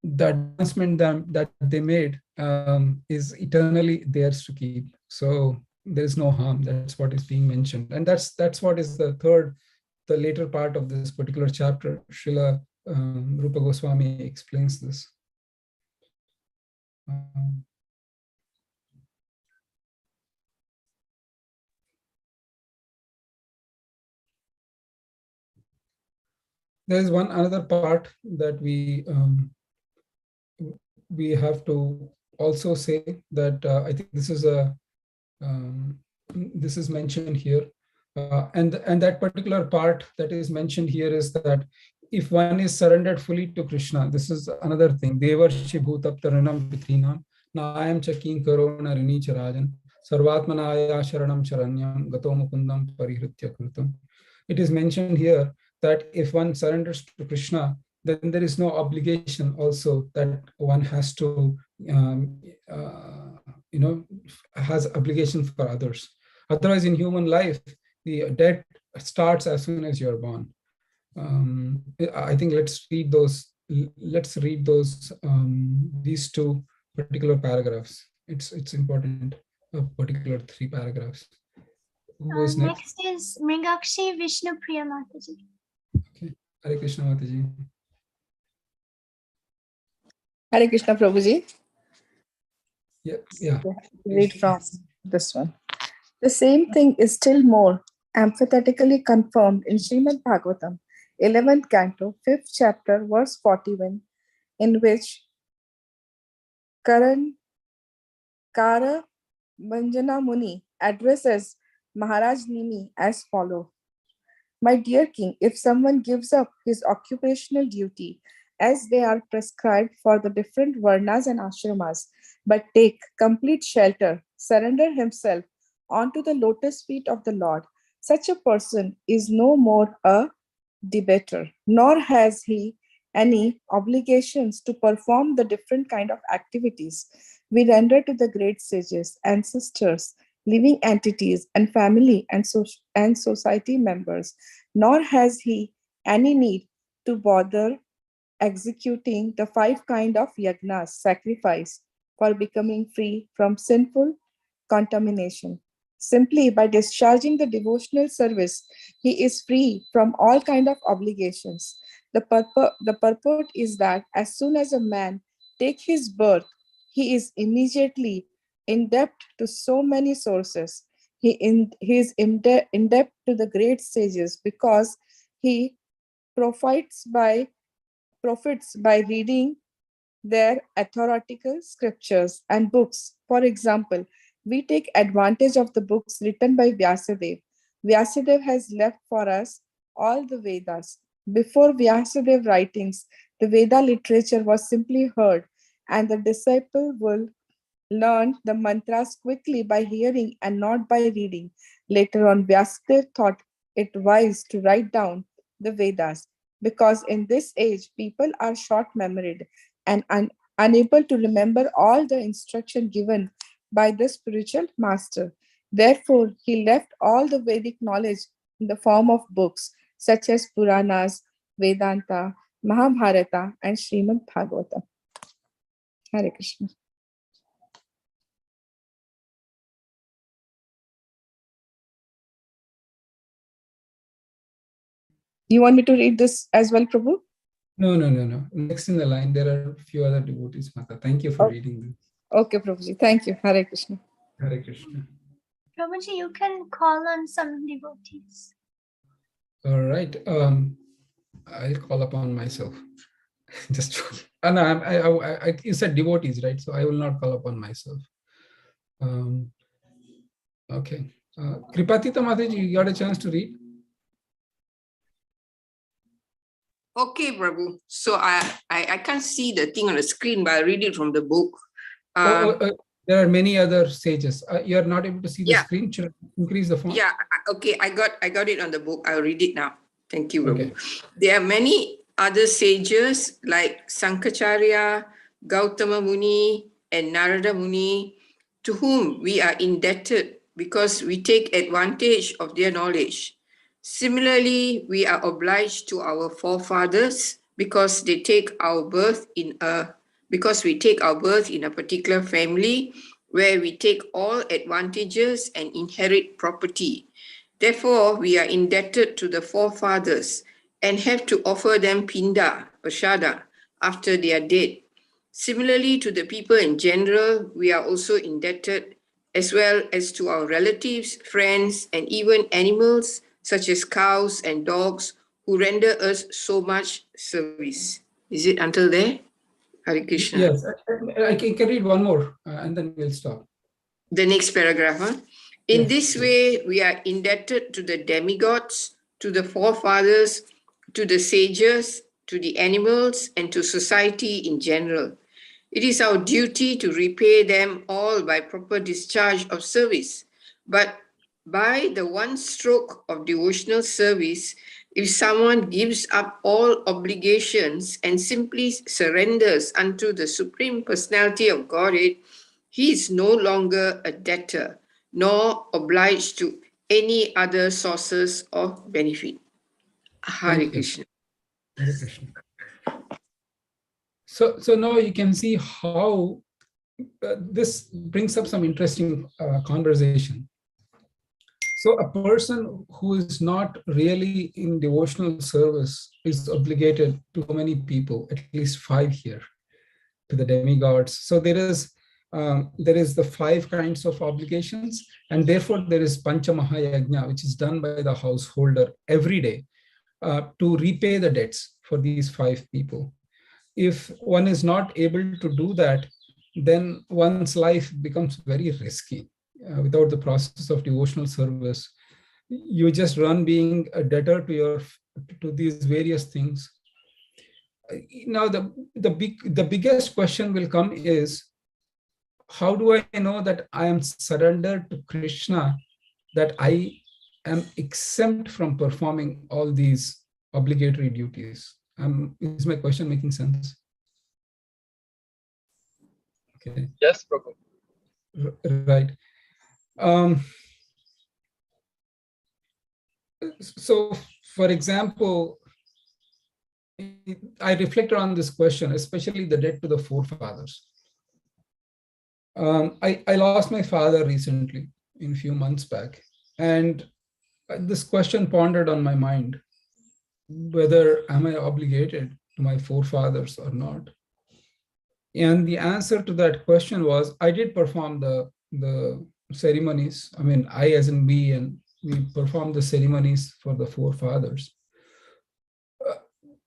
advancement that they made is eternally theirs to keep. So there is no harm. That's what is being mentioned, and that's what is the later part of this particular chapter. Srila Rupa Goswami explains this. There is another part that we have to also say, that I think this is mentioned here, and that particular part that is mentioned here is that if one is surrendered fully to Krishna, this is another thing. Devarshi bhutaptaranam pitrinam nayam chakin karona rini charajan sarvatmanaya sharanam charanyam gato mukundam parihritya krutam. It is mentioned here that if one surrenders to Krishna, then there is no obligation also that one has to, has obligations for others. Otherwise, in human life, the debt starts as soon as you're born. I think let's read those. These two particular paragraphs. It's important. Particular 3 paragraphs. Who is next? Next is Mringakshi Vishnu Priya Mataji. Okay. Hare Krishna Mataji. Hare Krishna Prabhuji. Yeah. Read from this one. The same thing is still more emphatically confirmed in Srimad Bhagavatam, 11th canto, 5th chapter, verse 41, in which Kara Manjana Muni addresses Maharaj Nimi as follows. My dear king, if someone gives up his occupational duty as they are prescribed for the different varnas and ashramas, but take complete shelter, surrender himself onto the lotus feet of the Lord, such a person is no more a debtor, nor has he any obligations to perform the different kind of activities we render to the great sages, ancestors, living entities, and family and society members, nor has he any need to bother executing the 5 kinds of yagnas, sacrifice, for becoming free from sinful contamination. Simply by discharging the devotional service, he is free from all kinds of obligations. The purport is that as soon as a man takes his birth, he is immediately in debt to so many sources. He is in debt to the great sages because he profits by reading their authoritative scriptures and books. For example, we take advantage of the books written by Vyasadeva. Vyasadeva has left for us all the Vedas. Before Vyasadeva writings, the Veda literature was simply heard, and the disciple will learn the mantras quickly by hearing and not by reading. Later on, Vyasadeva thought it wise to write down the Vedas because in this age, people are short-memoried and unable to remember all the instruction given by the spiritual master. Therefore, he left all the Vedic knowledge in the form of books such as Puranas, Vedanta, Mahabharata, and Srimad Bhagavatam. Hare Krishna. You want me to read this as well, Prabhu? No. Next in the line, there are a few other devotees, Mata. Thank you for reading this. Okay, Prabhuji. Thank you. Hare Krishna. Hare Krishna. Prabhuji, you can call on some devotees. All right. I'll call upon myself. Just no, you said devotees, right? So I will not call upon myself. Okay. Kripatita Mataji, you got a chance to read? Okay, Prabhu. So I can't see the thing on the screen, but I read it from the book. There are many other sages. You are not able to see the screen. Should I increase the font? Yeah. Okay. I got it on the book. I'll read it now. Thank you, Prabhu. Okay. There are many other sages like Sankacharya, Gautama Muni, and Narada Muni, to whom we are indebted because we take advantage of their knowledge. Similarly, we are obliged to our forefathers because they take our birth in a particular family where we take all advantages and inherit property. Therefore, we are indebted to the forefathers and have to offer them pinda, prasada, after they are dead. Similarly to the people in general, we are also indebted as well as to our relatives, friends, and even animals such as cows and dogs who render us so much service. Is it until there? Hare Krishna. Yes, I can read one more and then we'll stop. The next paragraph. Huh? In this way, we are indebted to the demigods, to the forefathers, to the sages, to the animals, and to society in general. It is our duty to repay them all by proper discharge of service. But by the one stroke of devotional service, if someone gives up all obligations and simply surrenders unto the Supreme Personality of Godhead, he is no longer a debtor, nor obliged to any other sources of benefit. Hare Krishna. Hare Krishna. So now you can see how this brings up some interesting conversation. So a person who is not really in devotional service is obligated to many people, at least 5 here, to the demigods. So there is the 5 kinds of obligations, and therefore there is Pancha Mahayajna, which is done by the householder every day to repay the debts for these 5 people. If one is not able to do that, then one's life becomes very risky. Without the process of devotional service, you just run being a debtor to these various things. Now the biggest question will come is, how do I know that I am surrendered to Krishna, that I am exempt from performing all these obligatory duties? Is my question making sense? Okay. Yes, Prabhu. Right. So, for example, I reflected on this question, especially the debt to the forefathers. I lost my father recently, in a few months back, and this question pondered on my mind, whether am I obligated to my forefathers or not? And the answer to that question was, I did perform the ceremonies. I mean, I as in we, and we performed the ceremonies for the forefathers.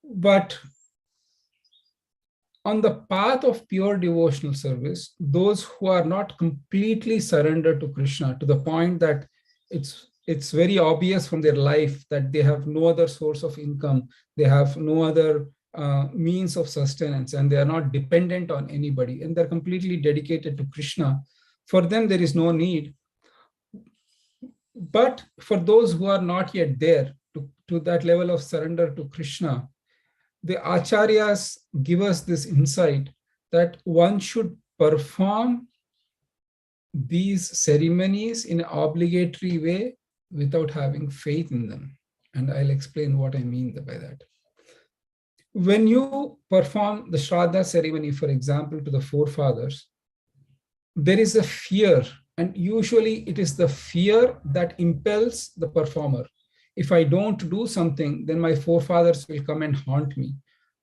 But on the path of pure devotional service, those who are not completely surrendered to Krishna to the point that it's very obvious from their life that they have no other source of income, they have no other means of sustenance, and they are not dependent on anybody, and they're completely dedicated to Krishna, for them there is no need. But for those who are not yet there to that level of surrender to Krishna, the acharyas give us this insight that one should perform these ceremonies in an obligatory way without having faith in them. And I'll explain what I mean by that. When you perform the Shraddha ceremony, for example, to the forefathers, there is a fear, and usually it is the fear that impels the performer. If I don't do something, then my forefathers will come and haunt me.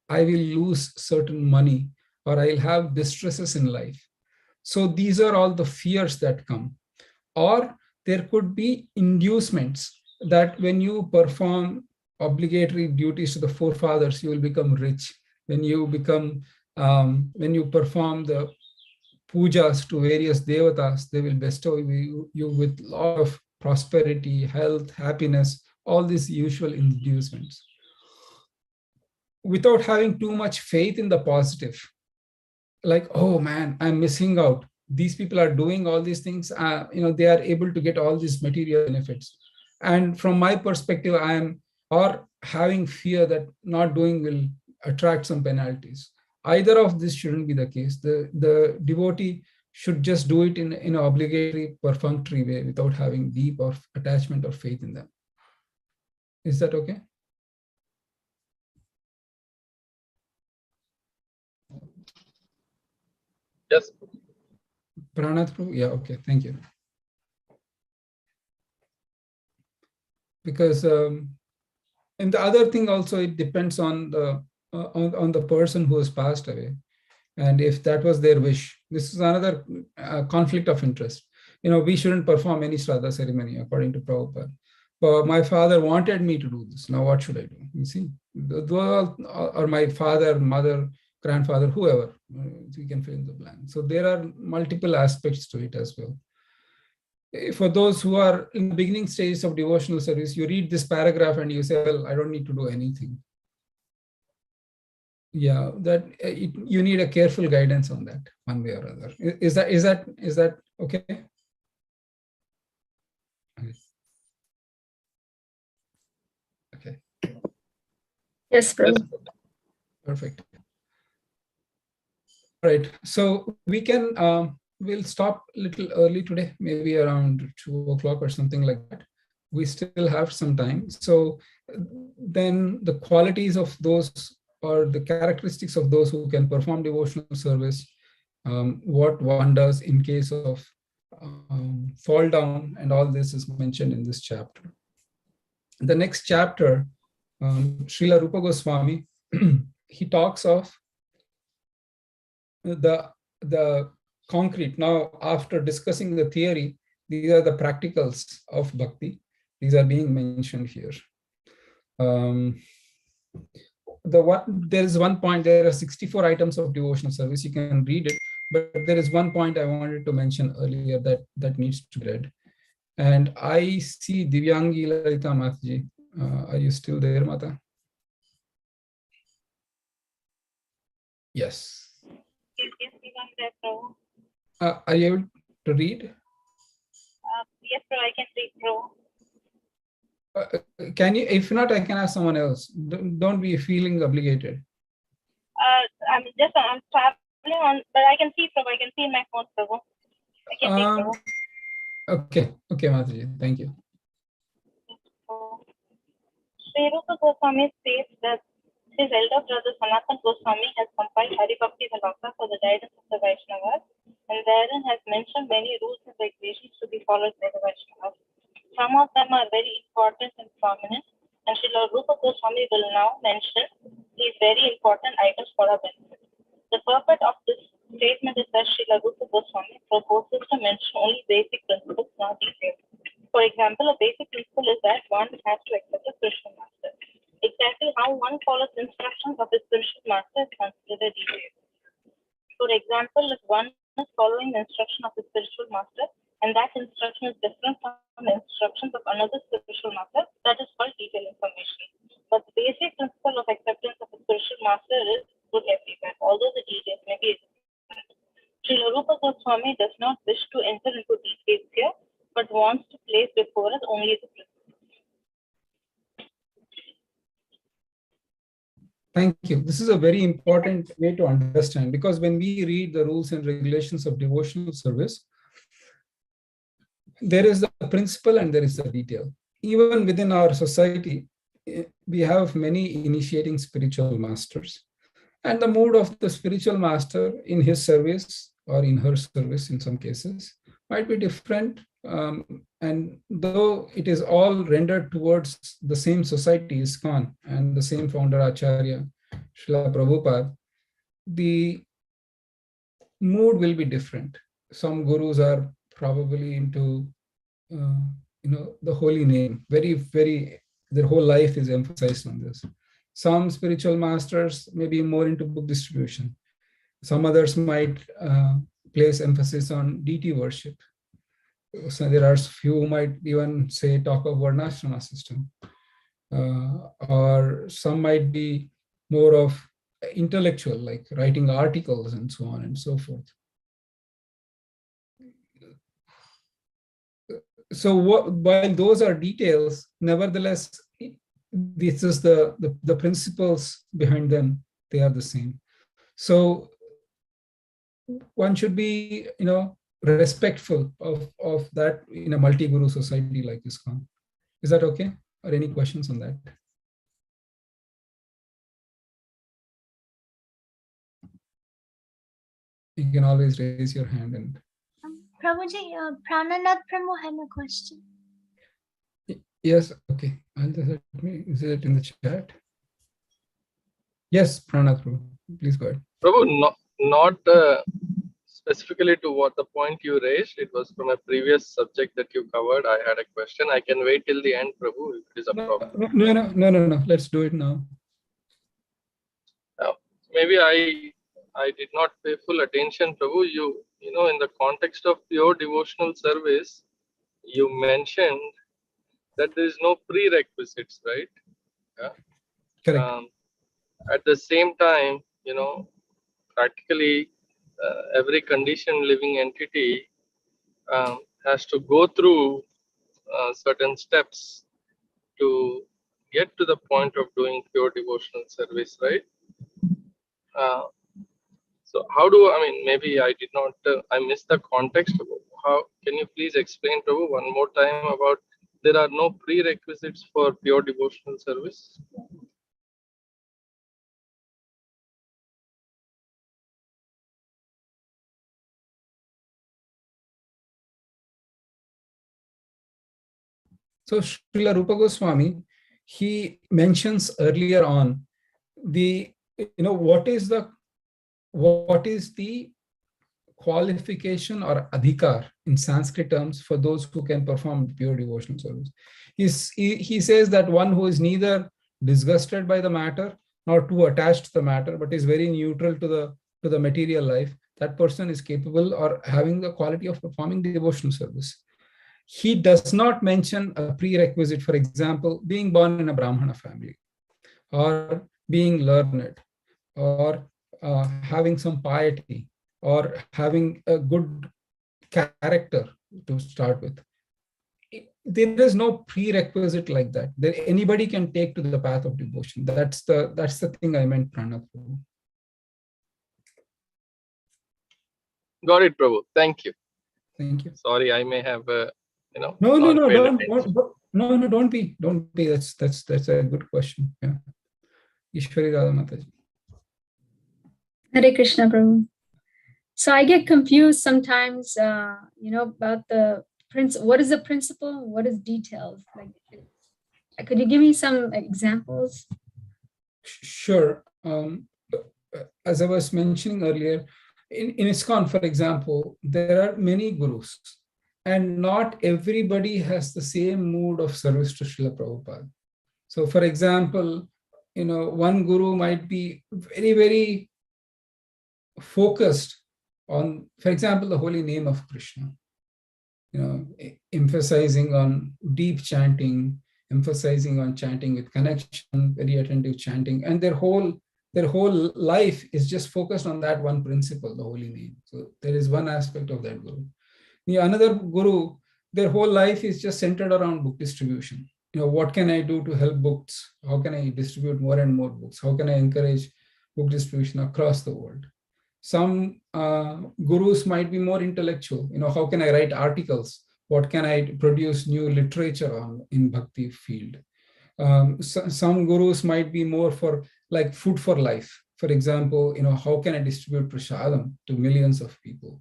I will lose certain money, or I'll have distresses in life. So these are all the fears that come. Or there could be inducements that when you perform obligatory duties to the forefathers, you will become rich. When you perform the pujas to various devatas, they will bestow you with a lot of prosperity, health, happiness, all these usual inducements. Without having too much faith in the positive, like, oh man, I'm missing out. These people are doing all these things, they are able to get all these material benefits. And from my perspective, or having fear that not doing will attract some penalties. Either of this shouldn't be the case. The devotee should just do it in an obligatory, perfunctory way without having deep or attachment or faith in them. Is that okay? Yes. Pranath Prabhu? Yeah, okay, thank you. Because and the other thing also, it depends on the person who has passed away, and if that was their wish. This is another conflict of interest. We shouldn't perform any Shraddha ceremony according to Prabhupada. But my father wanted me to do this. Now what should I do? You see, or my father, mother, grandfather, whoever, we can fill in the blank. So there are multiple aspects to it as well. For those who are in the beginning stages of devotional service, you read this paragraph and you say, well, I don't need to do anything. Yeah, you need a careful guidance on that, one way or other. Is that okay? Okay. Yes, Prabhu. Perfect. All right, so we can we'll stop a little early today, maybe around 2 o'clock or something like that. We still have some time. So then the qualities of those, or the characteristics of those who can perform devotional service, what one does in case of fall down, and all this is mentioned in this chapter. The next chapter, Srila Rupa Goswami, he talks of the concrete. Now, after discussing the theory, these are the practicals of bhakti. These are being mentioned here. There is one point, there are 64 items of devotional service. You can read it, but there is one point I wanted to mention earlier that needs to be read. And I see Divyangi Lalita Mataji. Are you still there, Mata? Yes. Are you able to read? Yes, sir, I can read, bro. Can you? If not, I can ask someone else. Don't be feeling obligated. I'm traveling on, but I can see, Prabhu. I can see in my phone, Prabhu. I can read, Prabhu. Okay, Mataji. Thank you. Sri Rupa Goswami states that His elder brother Sanatan Goswami has compiled Hari Bhakti Vilasa for the guidance of the Vaishnavas, and therein has mentioned many rules and regulations to be followed by the Vaishnavas. Some of them are very important and prominent, and Srila Rupa Goswami will now mention these very important items for our benefit. The purport of this statement is that Srila Rupa Goswami proposes to mention only basic principles, not details. For example, a basic principle is that one has to accept a spiritual master. Exactly how one follows instructions of a spiritual master is considered a detail. For example, if one is following the instruction of a spiritual master and that instruction is different from the instructions of another spiritual master, that is called detailed information. But the basic principle of acceptance of a spiritual master is good everywhere, although the details may be different. Srila Rupa Goswami does not wish to enter into details here, but wants to place before us only the principle. Thank you. This is a very important way to understand, because when we read the rules and regulations of devotional service, there is the principle and there is the detail. Even within our society, we have many initiating spiritual masters. And the mood of the spiritual master in his service or in her service in some cases might be different. And though it is all rendered towards the same society, ISKCON, and the same founder Acharya, Srila Prabhupada, the mood will be different. Some gurus are probably into, the holy name. Their whole life is emphasized on this. Some spiritual masters may be more into book distribution. Some others might place emphasis on deity worship. So there are few who might even say talk of Varnashrama system. Or some might be more of intellectual, like writing articles and so on and so forth. So while those are details, nevertheless, this is the principles behind them, they are the same. So one should be, respectful of that in a multi-guru society like ISKCON. Is that okay? Or any questions on that? You can always raise your hand. And Prabhuji, Prananath Prabhu had a question. yes, okay. Is it in the chat? Yes, Pranath Prabhu, please go ahead. Prabhu, not specifically to what the point you raised. It was from a previous subject that you covered. I had a question. I can wait till the end, Prabhu, if it is a problem. No. Let's do it now. Maybe I did not pay full attention, Prabhu. You know, in the context of pure devotional service, you mentioned that there is no prerequisites, right? Yeah. Correct. At the same time, practically every conditioned living entity has to go through certain steps to get to the point of doing pure devotional service, right? So how maybe I did not, I missed the context. How can you please explain, Prabhu, one more time about there are no prerequisites for pure devotional service? So Srila Rupa Goswami, he mentions earlier on what is the qualification or adhikar in Sanskrit terms for those who can perform pure devotional service. He says that one who is neither disgusted by the matter nor too attached to the matter, but is very neutral to the material life, that person is capable or having the quality of performing devotional service. He does not mention a prerequisite, for example, being born in a Brahmana family, or being learned, or having some piety, or having a good character to start with. There is no prerequisite like that. Anybody can take to the path of devotion. That's the thing I meant, Pranath. Got it, Prabhu. Thank you. Thank you. Sorry, I may have No, don't be. That's a good question. Yeah. Ishwari Radha Mataji. Hare Krishna, Prabhu. So I get confused sometimes, about the what is the principle? What is details? Like, could you give me some examples? Sure. As I was mentioning earlier, in ISKCON, for example, there are many gurus, and not everybody has the same mood of service to Srila Prabhupada. So, for example, one guru might be very, very focused on, for example, the holy name of Krishna, emphasizing on deep chanting, emphasizing on chanting with connection, very attentive chanting, and their whole life is just focused on that one principle, the holy name. So there is one aspect of that guru. The another guru, their whole life is just centered around book distribution. What can I do to help books? How can I distribute more and more books? How can I encourage book distribution across the world? Some gurus might be more intellectual. How can I write articles? What can I produce new literature on in Bhakti field? Some gurus might be more for like food for life. For example, how can I distribute prasadam to millions of people?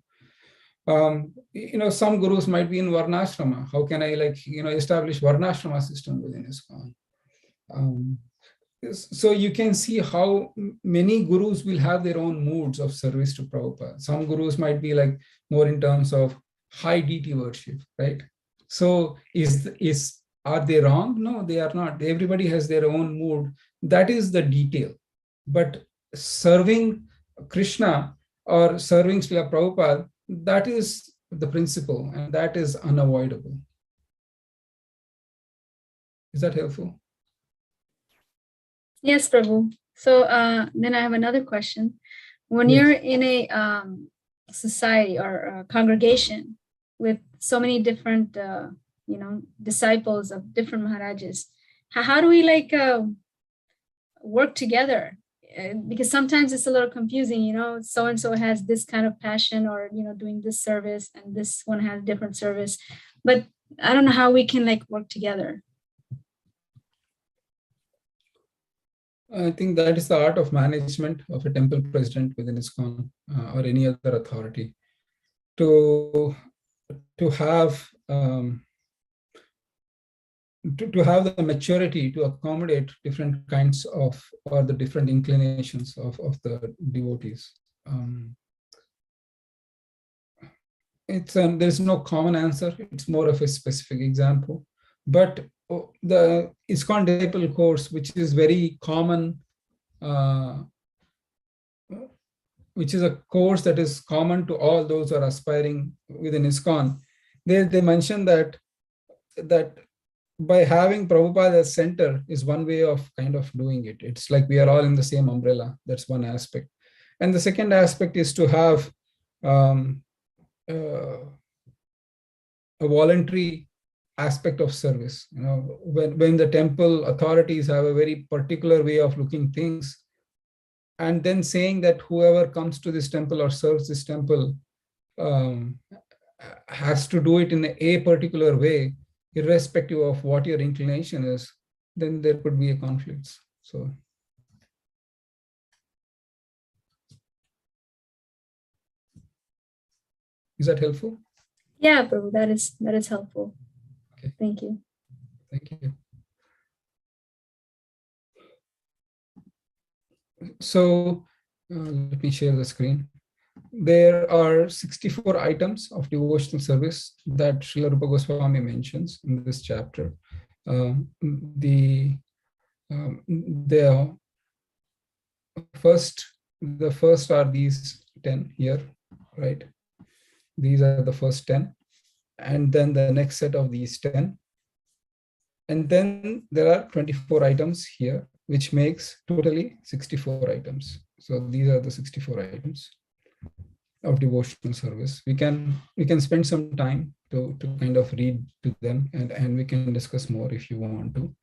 Some gurus might be in varnashrama. How can I establish varnashrama system within ISKCON? So you can see how many gurus will have their own moods of service to Prabhupada. Some gurus might be like more in terms of high deity worship, right? So are they wrong? No, they are not. Everybody has their own mood. That is the detail. But serving Krishna or serving Srila Prabhupada, that is the principle, and that is unavoidable. Is that helpful? Yes, Prabhu. So then I have another question. When you're in a society or a congregation with so many different, disciples of different Maharajas, how do we work together? Because sometimes it's a little confusing, so-and-so has this kind of passion or, doing this service, and this one has different service, but I don't know how we can work together. I think that is the art of management of a temple president within ISKCON or any other authority, to have to have the maturity to accommodate different kinds of, or the different inclinations of the devotees. There's no common answer. It's more of a specific example. But the ISKCON Disciple course, which is very common, which is a course that is common to all those who are aspiring within ISKCON, they mention that by having Prabhupada as center is one way of kind of doing it. It's like we are all in the same umbrella. That's one aspect. And the second aspect is to have a voluntary aspect of service. When the temple authorities have a very particular way of looking things, and then saying that whoever comes to this temple or serves this temple has to do it in a particular way, irrespective of what your inclination is, then there could be a conflict. So, is that helpful? Yeah, Prabhu, that is helpful. Okay. Thank you. Thank you. So let me share the screen. There are 64 items of devotional service that Srila Rupa Goswami mentions in this chapter. The first are these 10 here, right? These are the first 10. And then the next set of these 10. And then there are 24 items here, which makes totally 64 items. So these are the 64 items of devotional service. We can spend some time to kind of read to them, and we can discuss more if you want to.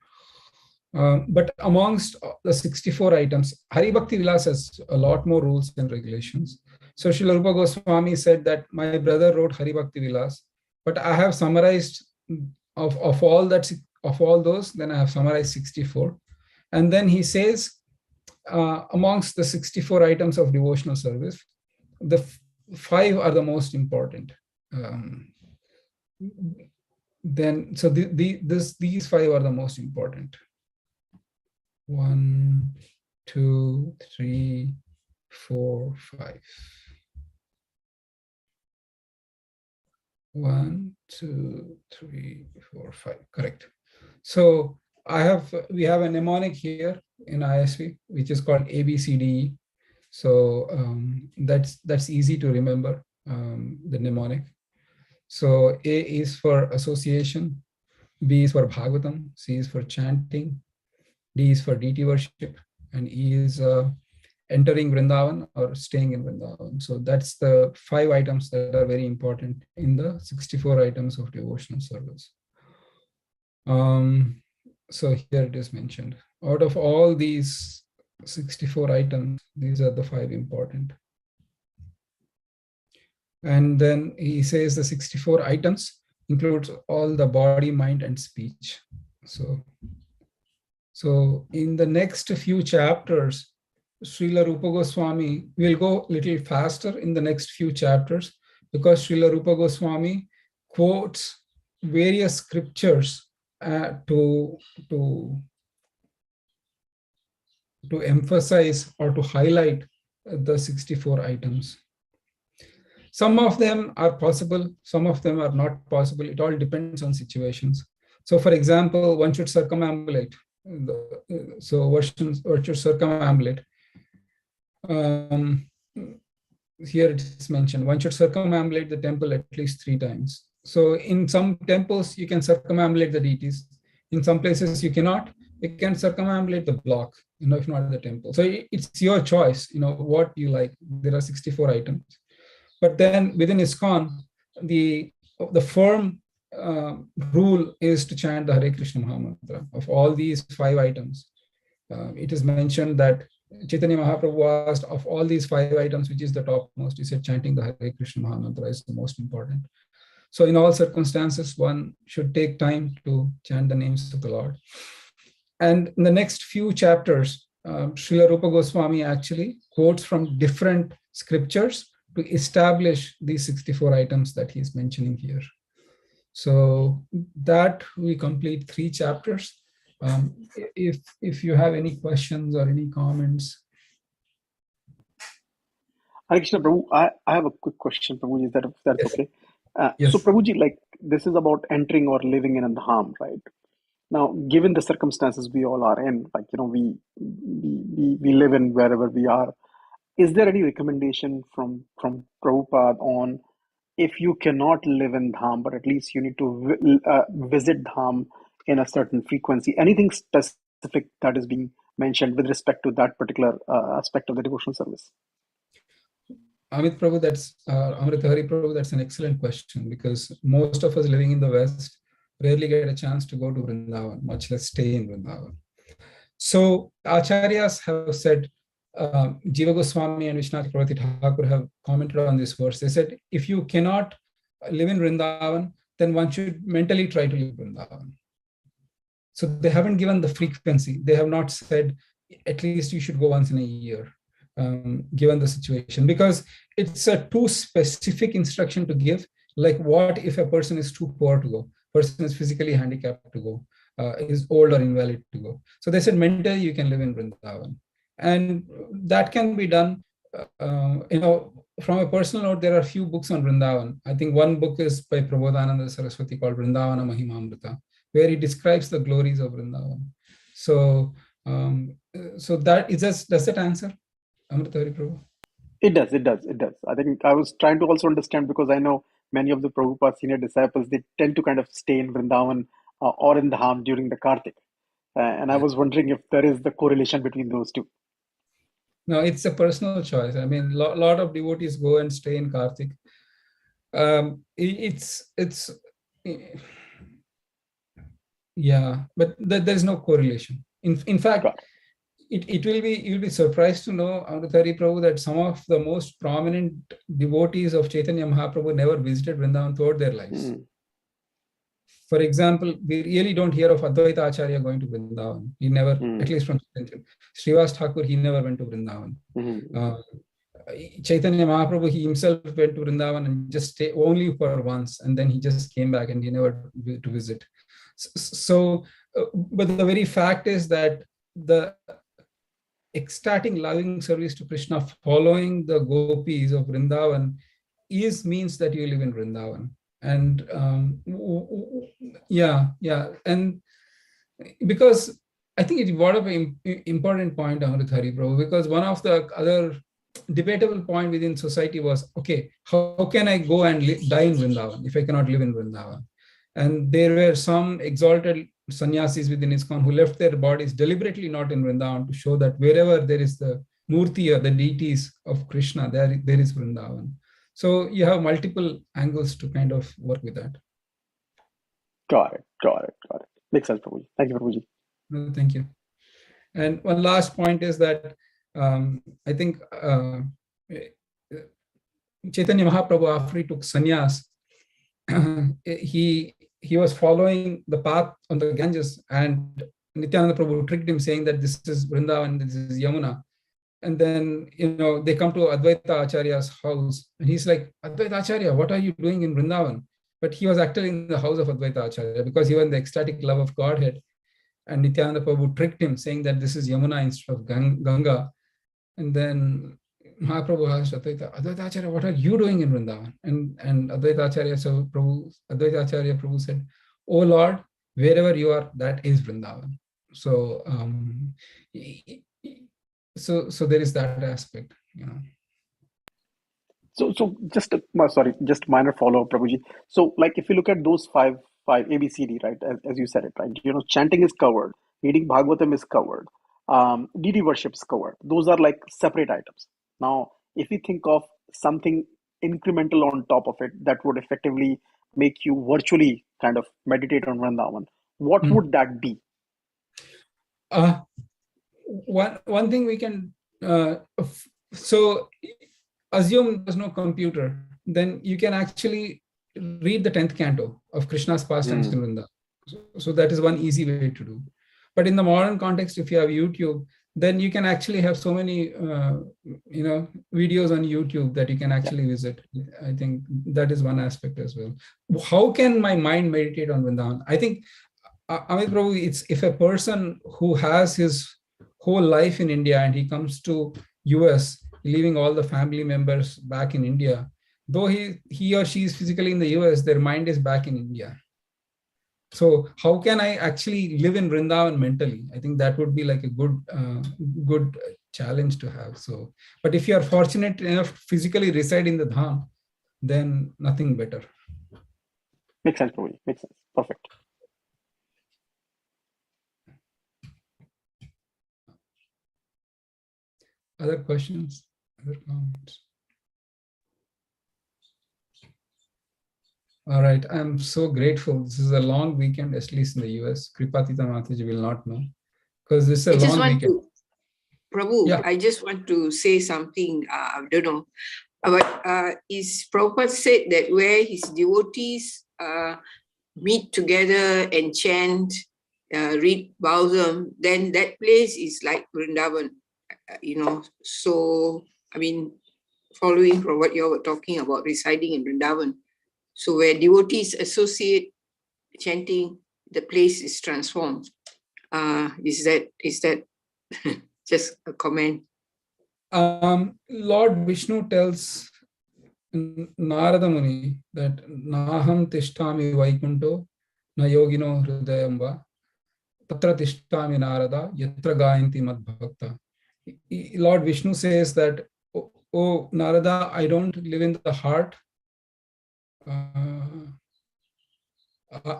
But amongst the 64 items, Hari Bhakti Vilas has a lot more rules and regulations. So Srila Rupa Goswami said that my brother wrote Hari Bhakti Vilas, but I have summarized of all those, then I have summarized 64. And then he says amongst the 64 items of devotional service, the 5 are the most important. These 5 are the most important. 1, 2, 3, 4, 5. 1, 2, 3, 4, 5. Correct. So we have a mnemonic here in ISV, which is called ABCDE. So that's easy to remember, the mnemonic. So A is for association, B is for Bhagavatam, C is for chanting, D is for deity worship, and E is entering Vrindavan or staying in Vrindavan. So that's the 5 items that are very important in the 64 items of devotional service. So here it is mentioned. Out of all these 64 items, these are the 5 important. And then he says the 64 items includes all the body, mind, and speech. So in the next few chapters, Srila Rupa Goswami will go a little faster in the next few chapters, because Srila Rupa Goswami quotes various scriptures to emphasize or to highlight the 64 items. Some of them are possible, some of them are not possible. It all depends on situations. So for example, one should circumambulate. So one should circumambulate. Here it is mentioned, one should circumambulate the temple at least 3 times. So in some temples, you can circumambulate the deities. In some places you cannot. You can circumambulate the block, if not the temple. So it's your choice, what you like. There are 64 items. But then within ISKCON, the firm rule is to chant the Hare Krishna Mahamantra. Of all these 5 items, it is mentioned that Chaitanya Mahaprabhu asked, of all these 5 items, which is the topmost? He said chanting the Hare Krishna Mahamantra is the most important. So in all circumstances, one should take time to chant the names of the Lord. And in the next few chapters, Srila Rupa Goswami actually quotes from different scriptures to establish these 64 items that he's mentioning here. So that we complete 3 chapters. If you have any questions or any comments. Hare Krishna, Prabhu, I have a quick question, Prabhu, is that's yes. Okay? Yes. So Prabhuji, this is about entering or living in a dham, right? Now, given the circumstances we all are in, we live in wherever we are, is there any recommendation from Prabhupada on, if you cannot live in dham, but at least you need to visit dham in a certain frequency, anything specific that is being mentioned with respect to that particular aspect of the devotional service? Amit Prabhu, Amrit Hari Prabhu, that's an excellent question, because most of us living in the West rarely get a chance to go to Vrindavan, much less stay in Vrindavan. So Acharyas have said, Jiva Goswami and Vishwanath Chakravarti Thakur have commented on this verse. They said, if you cannot live in Vrindavan, then one should mentally try to live in Vrindavan. So they haven't given the frequency. They have not said, at least you should go once in a year, given the situation, because it's a too specific instruction to give. Like, what if a person is too poor to go? Person is physically handicapped to go, is old or invalid to go. So they said, mentally you can live in Vrindavan. And that can be done, from a personal note. There are a few books on Vrindavan. I think one book is by Prabodhananda Saraswati called Vrindavana Mahimamrita, where he describes the glories of Vrindavan. So, does that answer, Amrita Hari Prabhu? It does. I think I was trying to also understand, because I know many of the Prabhupada senior disciples, they tend to kind of stay in Vrindavan or in Dham during the Kartik. And I was wondering if there is the correlation between those two. No, it's a personal choice. I mean, a lot of devotees go and stay in Kartik. Yeah, but there's no correlation. In fact, you'll be surprised to know, Amrita Hari Prabhu, that some of the most prominent devotees of Chaitanya Mahaprabhu never visited Vrindavan throughout their lives. For example, we really don't hear of Advaita Acharya going to Vrindavan. He never, at least from Srivas Thakur, he never went to Vrindavan. Chaitanya Mahaprabhu, he himself went to Vrindavan and just stayed only for once, and then he just came back and he never to visit. So, but the very fact is that the ecstatic loving service to Krishna following the gopis of Vrindavan means that you live in Vrindavan. And and because I think it brought up an important point, Amrit Hari Prabhu, because one of the other debatable point within society was, okay, how can I go and die in Vrindavan if I cannot live in Vrindavan? And there were some exalted sannyasis within ISKCON who left their bodies deliberately not in Vrindavan to show that wherever there is the murti or the deities of Krishna, there is Vrindavan. So you have multiple angles to kind of work with that. Got it. Makes sense, Prabhuji. Thank you, Prabhuji. No, thank you. And one last point is that I think Chaitanya Mahaprabhu, after he took sannyas, he was following the path on the Ganges, and Nityananda Prabhu tricked him saying that this is Vrindavan, this is Yamuna. And then, they come to Advaita Acharya's house, and he's like, Advaita Acharya, what are you doing in Vrindavan? But he was actually in the house of Advaita Acharya because he was in the ecstatic love of Godhead. And Nityananda Prabhu tricked him, saying that this is Yamuna instead of Ganga. And then Mahaprabhu asked Advaita Acharya, what are you doing in Vrindavan? And Advaita Acharya Prabhu said, oh Lord, wherever you are, that is Vrindavan. So, so there is that aspect, So just minor follow-up, Prabhuji. So like if you look at those five ABCD, right, as you said it, right, chanting is covered, reading Bhagavatam is covered, deity worship is covered. Those are like separate items. Now, if we think of something incremental on top of it that would effectively make you virtually kind of meditate on Vrindavan, what would that be? One thing we can, so assume there's no computer, then you can actually read the 10th canto of Krishna's pastimes in Vrindavan. So that is one easy way to do. But in the modern context, if you have YouTube, then you can actually have so many, videos on YouTube that you can actually visit. I think that is one aspect as well. How can my mind meditate on Vrindavan? I think, Amit Prabhu, it's if a person who has his whole life in India and he comes to US, leaving all the family members back in India, though he or she is physically in the US, their mind is back in India. So how can I actually live in Vrindavan mentally? I think that would be like a good challenge to have. So, but if you are fortunate enough to physically reside in the Dham, then nothing better. Makes sense, Prabhuji. Makes sense. Perfect. Other questions? Other comments? All right, I'm so grateful. This is a long weekend, at least in the US. Kripatita Mataji will not know because this is a long weekend. Prabhu, yeah. I just want to say something. I don't know, but is Prabhupada said that where his devotees meet together and chant, read Bhagavatam, then that place is like Vrindavan. So I mean, following from what you were talking about, residing in Vrindavan. So where devotees associate chanting, the place is transformed. Is that just a comment? Lord Vishnu tells Narada Muni that Naham tishtami vaikunto na yogino hridayamba tatra tishtami Narada yatra gayanti mad bhakta. Lord Vishnu says that, oh Narada, I don't live in the heart.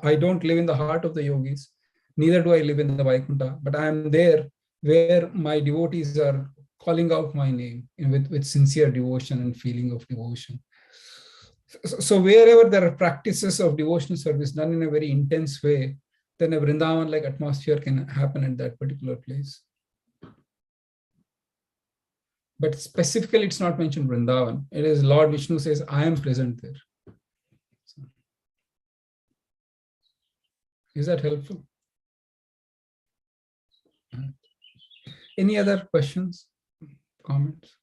I don't live in the heart of the yogis, neither do I live in the Vaikuntha, but I am there where my devotees are calling out my name with sincere devotion and feeling of devotion. So wherever there are practices of devotional service done in a very intense way, then a Vrindavan-like atmosphere can happen at that particular place. But specifically, it's not mentioned Vrindavan. It is Lord Vishnu says, I am present there. Is that helpful? Any other questions, comments?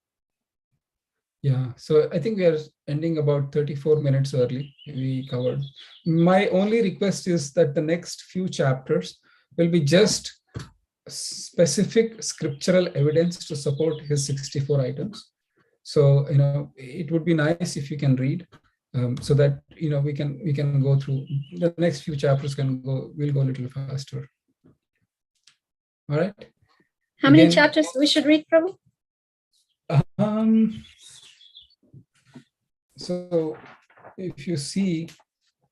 Yeah, so I think we are ending about 34 minutes early. We covered. My only request is that the next few chapters will be just specific scriptural evidence to support his 64 items. So, it would be nice if you can read, so that, we can go through the next few chapters. We'll go a little faster. All right. How many chapters we should read, Prabhu? So if you see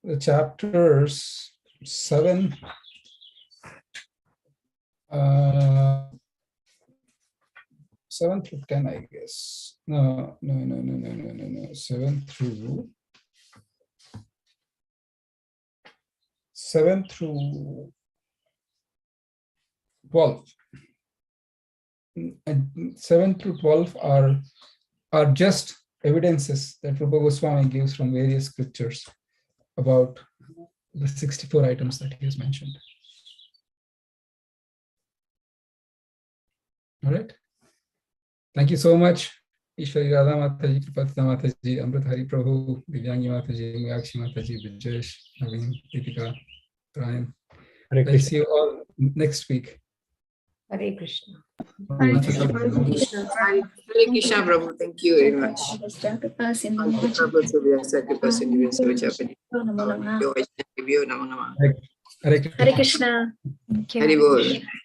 the chapters 7, 7 through 10, I guess. No. 7 through 12. And 7 through 12 are just evidences that Rupa Goswami gives from various scriptures about the 64 items that he has mentioned. All right. Thank you so much. Ishwari Radha Mataji, Kripatita Mataji, Amrit Hari Prabhu, Divyangi Mataji, Miyakshi Mataji, Vijesh, Naveen, Deepika, Brian. I'll see you all next week. Hare Krishna. Hare Krishna. Hare Krishna, Prabhu. Thank you very much. Hare Krishna. Hare Bol.